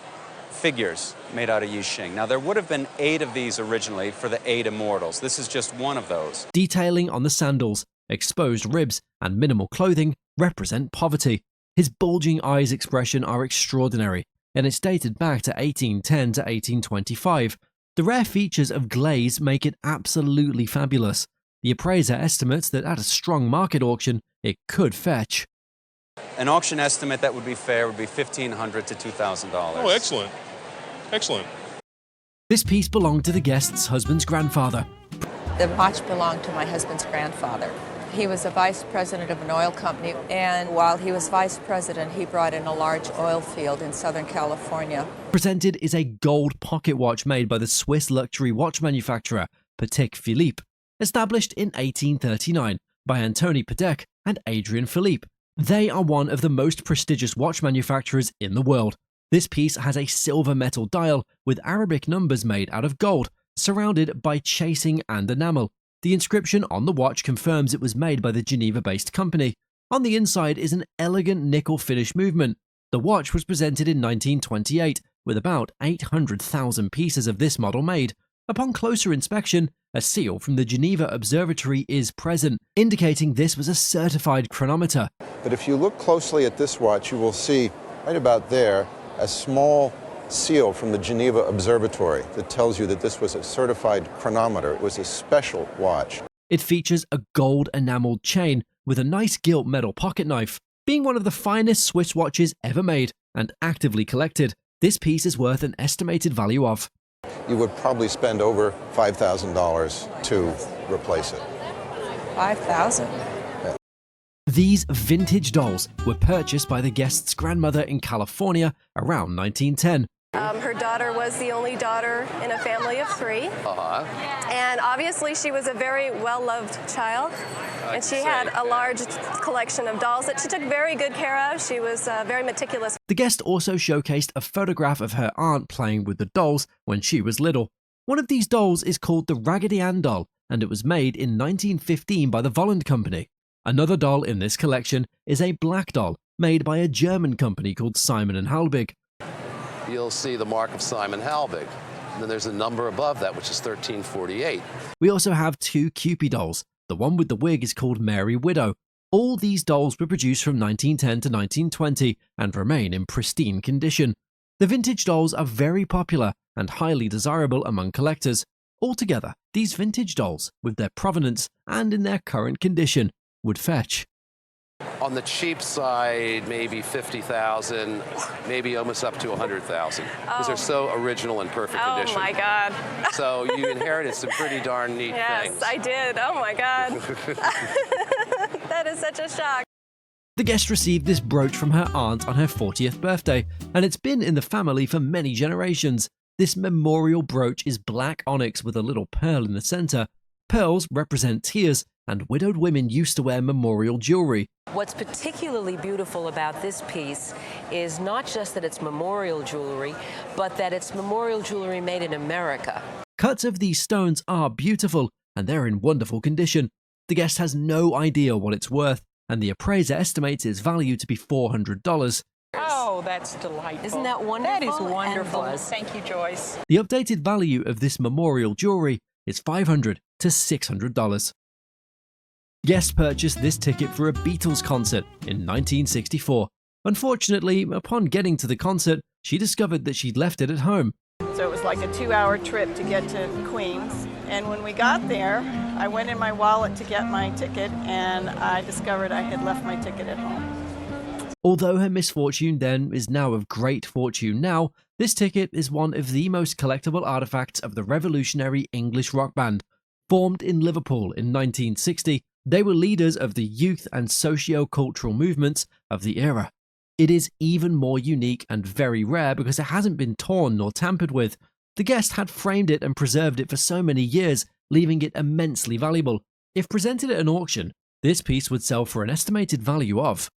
figures made out of Yixing. Now, there would have been 8 of these originally for the 8 immortals. This is just one of those. Detailing on the sandals, exposed ribs, and minimal clothing represent poverty. His bulging eyes expression are extraordinary, and it's dated back to 1810 to 1825. The rare features of glaze make it absolutely fabulous. The appraiser estimates that at a strong market auction, it could fetch. An auction estimate that would be fair would be $1,500 to $2,000. Oh, excellent. Excellent. This piece belonged to the guest's husband's grandfather. The watch belonged to my husband's grandfather. He was a vice president of an oil company, and while he was vice president, he brought in a large oil field in Southern California. Presented is a gold pocket watch made by the Swiss luxury watch manufacturer Patek Philippe, established in 1839 by Anthony Patek and Adrian Philippe. They are one of the most prestigious watch manufacturers in the world. This piece has a silver metal dial with Arabic numbers made out of gold, surrounded by chasing and enamel. The inscription on the watch confirms it was made by the Geneva-based company. On the inside is an elegant nickel finish movement. The watch was presented in 1928, with about 800,000 pieces of this model made. Upon closer inspection, a seal from the Geneva Observatory is present, indicating this was a certified chronometer. But if you look closely at this watch, you will see right about there a small seal from the Geneva Observatory that tells you that this was a certified chronometer. It was a special watch. It features a gold enameled chain with a nice gilt metal pocket knife. Being one of the finest Swiss watches ever made and actively collected, this piece is worth an estimated value of. You would probably spend over $5,000 to replace it. $5,000? These vintage dolls were purchased by the guest's grandmother in California around 1910. Her daughter was the only daughter in a family of 3. And obviously she was a very well-loved child. And she had a large collection of dolls that she took very good care of. She was very meticulous. The guest also showcased a photograph of her aunt playing with the dolls when she was little. One of these dolls is called the Raggedy Ann doll, and it was made in 1915 by the Volland Company. Another doll in this collection is a black doll made by a German company called Simon & Halbig. You'll see the mark of Simon Halbig. And then there's a number above that, which is 1348. We also have 2 Kewpie dolls. The one with the wig is called Mary Widow. All these dolls were produced from 1910 to 1920 and remain in pristine condition. The vintage dolls are very popular and highly desirable among collectors. Altogether, these vintage dolls, with their provenance and in their current condition, would fetch. On the cheap side, maybe 50,000, maybe almost up to 100,000, because they're so original and perfect condition. Oh my God. So you inherited some pretty darn neat things. Yes, I did. Oh my God. That is such a shock. The guest received this brooch from her aunt on her 40th birthday, and it's been in the family for many generations. This memorial brooch is black onyx with a little pearl in the center. Pearls represent tears, and widowed women used to wear memorial jewelry. What's particularly beautiful about this piece is not just that it's memorial jewelry, but that it's memorial jewelry made in America. Cuts of these stones are beautiful, and they're in wonderful condition. The guest has no idea what it's worth, and the appraiser estimates its value to be $400. Oh, that's delightful. Isn't that wonderful? That is wonderful. And Thank you, Joyce. The updated value of this memorial jewelry is $500 to $600. Guests purchased this ticket for a Beatles concert in 1964. Unfortunately, upon getting to the concert, she discovered that she'd left it at home. So it was like a 2-hour trip to get to Queens. And when we got there, I went in my wallet to get my ticket, and I discovered I had left my ticket at home. Although her misfortune then is now of great fortune now, this ticket is one of the most collectible artifacts of the revolutionary English rock band. Formed in Liverpool in 1960, they were leaders of the youth and socio-cultural movements of the era. It is even more unique and very rare because it hasn't been torn nor tampered with. The guest had framed it and preserved it for so many years, leaving it immensely valuable. If presented at an auction, this piece would sell for an estimated value of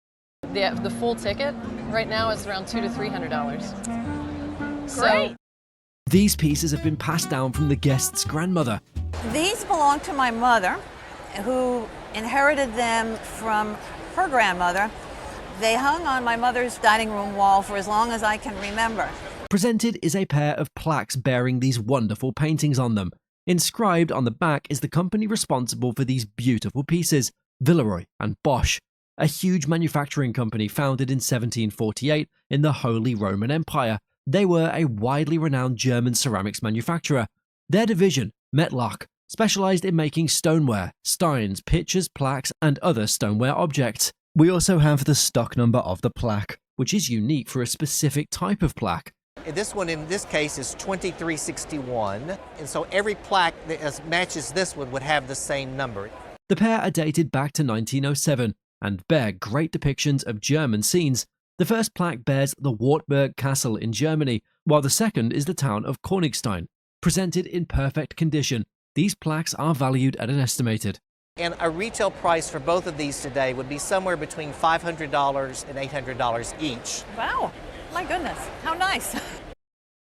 The full ticket right now is around $200 to $300. Great. These pieces have been passed down from the guest's grandmother. These belong to my mother, who inherited them from her grandmother. They hung on my mother's dining room wall for as long as I can remember. Presented is a pair of plaques bearing these wonderful paintings on them. Inscribed on the back is the company responsible for these beautiful pieces, Villeroy and Bosch, a huge manufacturing company founded in 1748 in the Holy Roman Empire. They were a widely renowned German ceramics manufacturer. Their division, Metlock, specialized in making stoneware, steins, pitchers, plaques, and other stoneware objects. We also have the stock number of the plaque, which is unique for a specific type of plaque. This one in this case is 2361, and so every plaque that matches this one would have the same number. The pair are dated back to 1907 and bear great depictions of German scenes. The first plaque bears the Wartburg Castle in Germany, while the second is the town of Königstein. Presented in perfect condition, these plaques are valued at an estimated. And a retail price for both of these today would be somewhere between $500 and $800 each. Wow, my goodness, how nice.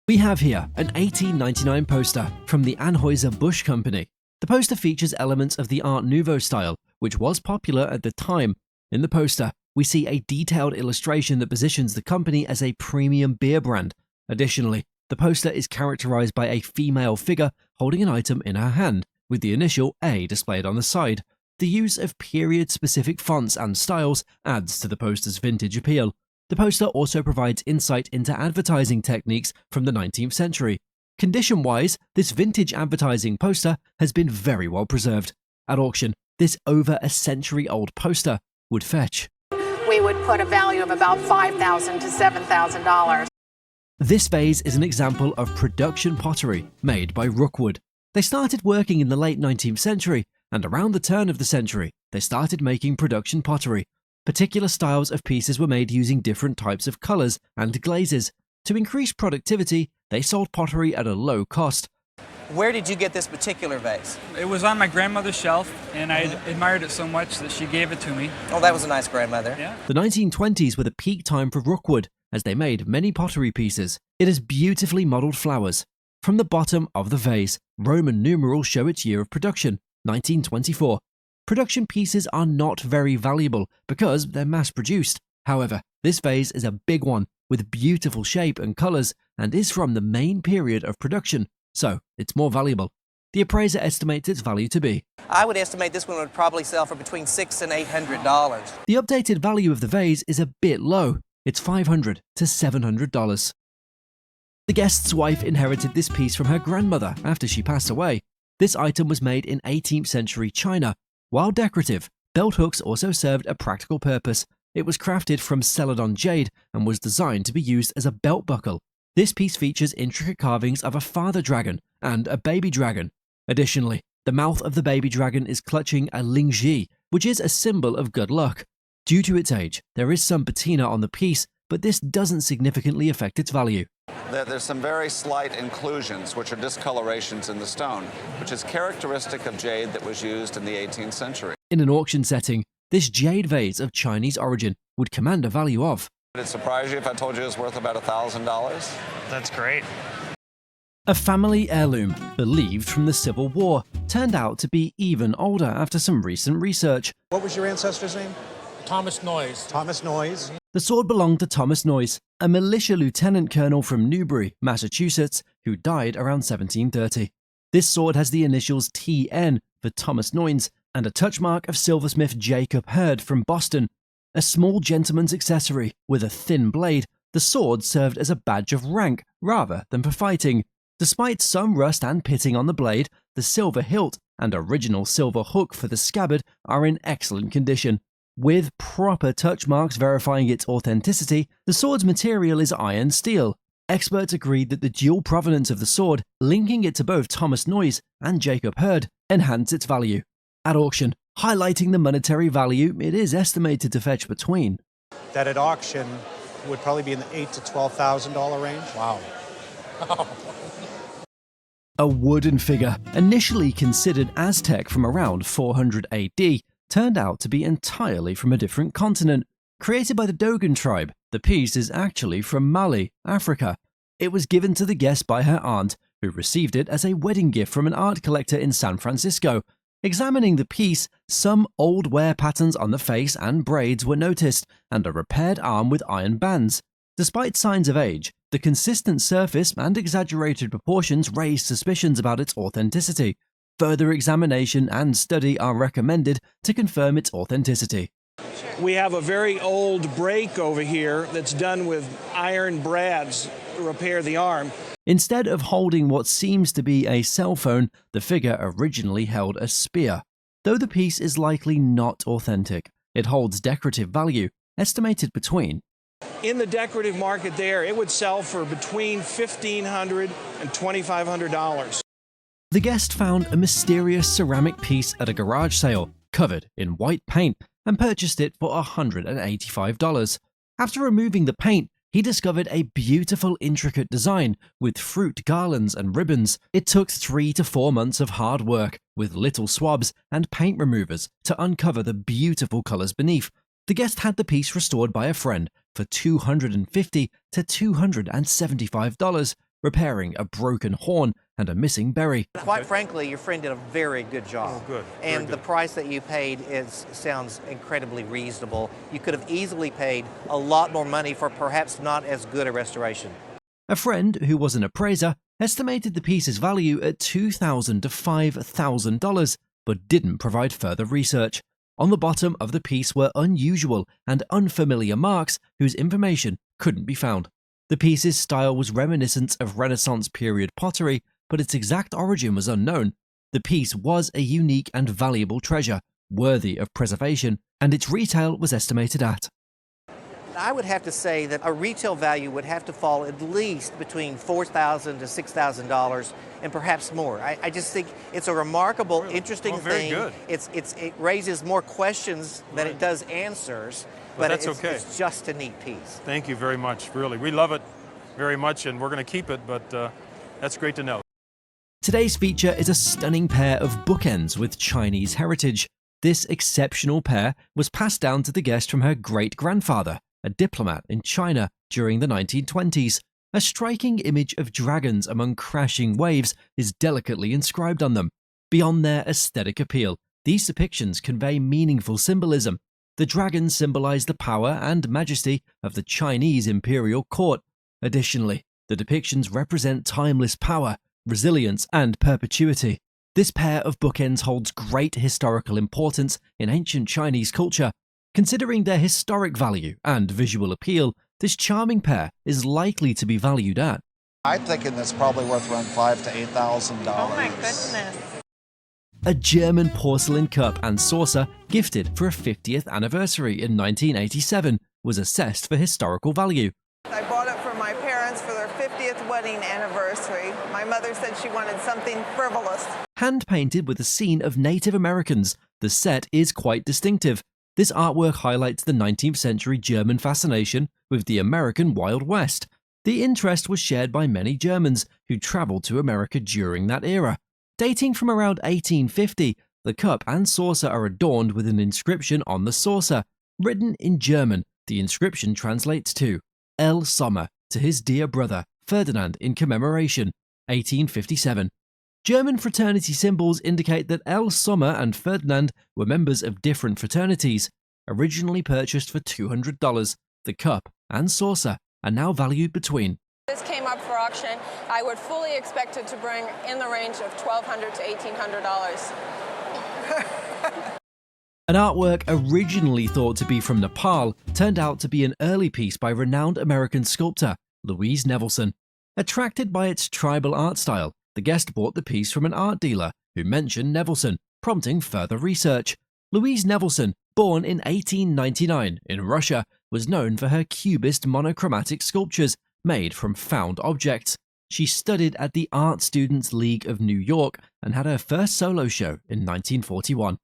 We have here an 1899 poster from the Anheuser-Busch Company. The poster features elements of the Art Nouveau style, which was popular at the time. In the poster, we see a detailed illustration that positions the company as a premium beer brand. Additionally, the poster is characterized by a female figure holding an item in her hand, with the initial A displayed on the side. The use of period-specific fonts and styles adds to the poster's vintage appeal. The poster also provides insight into advertising techniques from the 19th century. Condition-wise, this vintage advertising poster has been very well preserved. At auction, this over a century-old poster would fetch. We would put a value of about $5,000 to $7,000. This vase is an example of production pottery made by Rookwood. They started working in the late 19th century, and around the turn of the century, they started making production pottery. Particular styles of pieces were made using different types of colors and glazes. To increase productivity, they sold pottery at a low cost. Where did you get this particular vase? It was on my grandmother's shelf, and I admired it so much that she gave it to me. Oh, that was a nice grandmother. Yeah. The 1920s were the peak time for Rookwood, as they made many pottery pieces. It has beautifully modeled flowers. From the bottom of the vase, Roman numerals show its year of production, 1924. Production pieces are not very valuable because they're mass-produced. However, this vase is a big one with beautiful shape and colors and is from the main period of production, so it's more valuable. The appraiser estimates its value to be. I would estimate this one would probably sell for between $600 and $800. The updated value of the vase is a bit low. It's $500 to $700. The guest's wife inherited this piece from her grandmother after she passed away. This item was made in 18th century China. While decorative, belt hooks also served a practical purpose. It was crafted from Celadon jade and was designed to be used as a belt buckle. This piece features intricate carvings of a father dragon and a baby dragon. Additionally, the mouth of the baby dragon is clutching a lingzhi, which is a symbol of good luck. Due to its age, there is some patina on the piece, but this doesn't significantly affect its value. There's some very slight inclusions, which are discolorations in the stone, which is characteristic of jade that was used in the 18th century. In an auction setting, this jade vase of Chinese origin would command a value of. Would it surprise you if I told you it was worth about $1,000? That's great. A family heirloom, believed from the Civil War, turned out to be even older after some recent research. What was your ancestor's name? Thomas Noyes. Thomas Noyes. The sword belonged to Thomas Noyes, a militia lieutenant colonel from Newbury, Massachusetts, who died around 1730. This sword has the initials TN for Thomas Noyes and a touch mark of silversmith Jacob Hurd from Boston. A small gentleman's accessory with a thin blade, the sword served as a badge of rank rather than for fighting. Despite some rust and pitting on the blade, the silver hilt and original silver hook for the scabbard are in excellent condition. With proper touch marks verifying its authenticity, the sword's material is iron steel. Experts agreed that the dual provenance of the sword, linking it to both Thomas Noyes and Jacob Hurd, enhanced its value. At auction, highlighting the monetary value, it is estimated to fetch between that at auction would probably be in the $8,000 to $12,000 range. Wow. A wooden figure, initially considered Aztec from around 400 AD, turned out to be entirely from a different continent. Created by the Dogon tribe, the piece is actually from Mali, Africa. It was given to the guest by her aunt, who received it as a wedding gift from an art collector in San Francisco. Examining the piece, some old wear patterns on the face and braids were noticed, and a repaired arm with iron bands. Despite signs of age, the consistent surface and exaggerated proportions raised suspicions about its authenticity. Further examination and study are recommended to confirm its authenticity. We have a very old brake over here that's done with iron brads to repair the arm. Instead of holding what seems to be a cell phone, the figure originally held a spear. Though the piece is likely not authentic, it holds decorative value, estimated between. In the decorative market there, it would sell for between $1,500 and $2,500. The guest found a mysterious ceramic piece at a garage sale, covered in white paint, and purchased it for $185. After removing the paint, he discovered a beautiful, intricate design with fruit garlands and ribbons. It took 3 to 4 months of hard work with little swabs and paint removers to uncover the beautiful colors beneath. The guest had the piece restored by a friend for $250 to $275, repairing a broken horn and a missing berry. Quite frankly, your friend did a very good job. Oh, good. And the price that you paid sounds incredibly reasonable. You could have easily paid a lot more money for perhaps not as good a restoration. A friend who was an appraiser estimated the piece's value at $2,000 to $5,000, but didn't provide further research. On the bottom of the piece were unusual and unfamiliar marks whose information couldn't be found. The piece's style was reminiscent of Renaissance period pottery, but its exact origin was unknown. The piece was a unique and valuable treasure, worthy of preservation, and its retail was estimated at. I would have to say that a retail value would have to fall at least between $4,000 to $6,000 and perhaps more. I just think it's a remarkable, interesting thing. Good. It raises more questions than it does answers, but that's okay. It's just a neat piece. Thank you very much, really. We love it very much, and we're going to keep it, but that's great to know. Today's feature is a stunning pair of bookends with Chinese heritage. This exceptional pair was passed down to the guest from her great-grandfather, a diplomat in China during the 1920s. A striking image of dragons among crashing waves is delicately inscribed on them. Beyond their aesthetic appeal, these depictions convey meaningful symbolism. The dragons symbolize the power and majesty of the Chinese imperial court. Additionally, the depictions represent timeless power, resilience, and perpetuity. This pair of bookends holds great historical importance in ancient Chinese culture. Considering their historic value and visual appeal, this charming pair is likely to be valued at. I'm thinking that's probably worth around $5,000 to $8,000. Oh my goodness. A German porcelain cup and saucer gifted for a 50th anniversary in 1987 was assessed for historical value. I bought it for my parents for their 50th wedding anniversary. My mother said she wanted something frivolous. Hand-painted with a scene of Native Americans, the set is quite distinctive. This artwork highlights the 19th century German fascination with the American Wild West. The interest was shared by many Germans who traveled to America during that era. Dating from around 1850, the cup and saucer are adorned with an inscription on the saucer. Written in German, the inscription translates to El Sommer, to his dear brother Ferdinand in commemoration, 1857. German fraternity symbols indicate that El Sommer and Ferdinand were members of different fraternities. Originally purchased for $200, the cup, and saucer are now valued between This came up for auction. I would fully expect it to bring in the range of $1,200 to $1,800. An artwork originally thought to be from Nepal turned out to be an early piece by renowned American sculptor Louise Nevelson. Attracted by its tribal art style, the guest bought the piece from an art dealer who mentioned Nevelson, prompting further research. Louise Nevelson, born in 1899 in Russia, was known for her cubist monochromatic sculptures made from found objects. She studied at the Art Students League of New York and had her first solo show in 1941.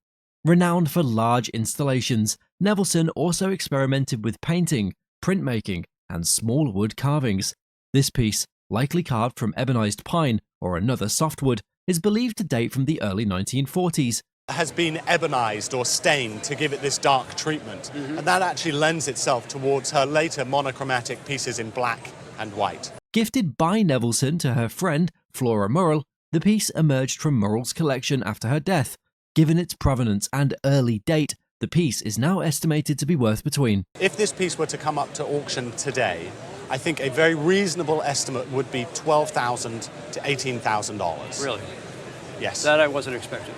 Renowned for large installations, Nevelson also experimented with painting, printmaking, and small wood carvings. This piece, likely carved from ebonized pine or another softwood, is believed to date from the early 1940s. Has been ebonized or stained to give it this dark treatment, and that actually lends itself towards her later monochromatic pieces in black and white. Gifted by Nevelson to her friend Flora Murrell, the piece emerged from Murrell's collection after her death. Given its provenance and early date, the piece is now estimated to be worth between. If this piece were to come up to auction today, I think a very reasonable estimate would be $12,000 to $18,000. Really? Yes. That I wasn't expecting.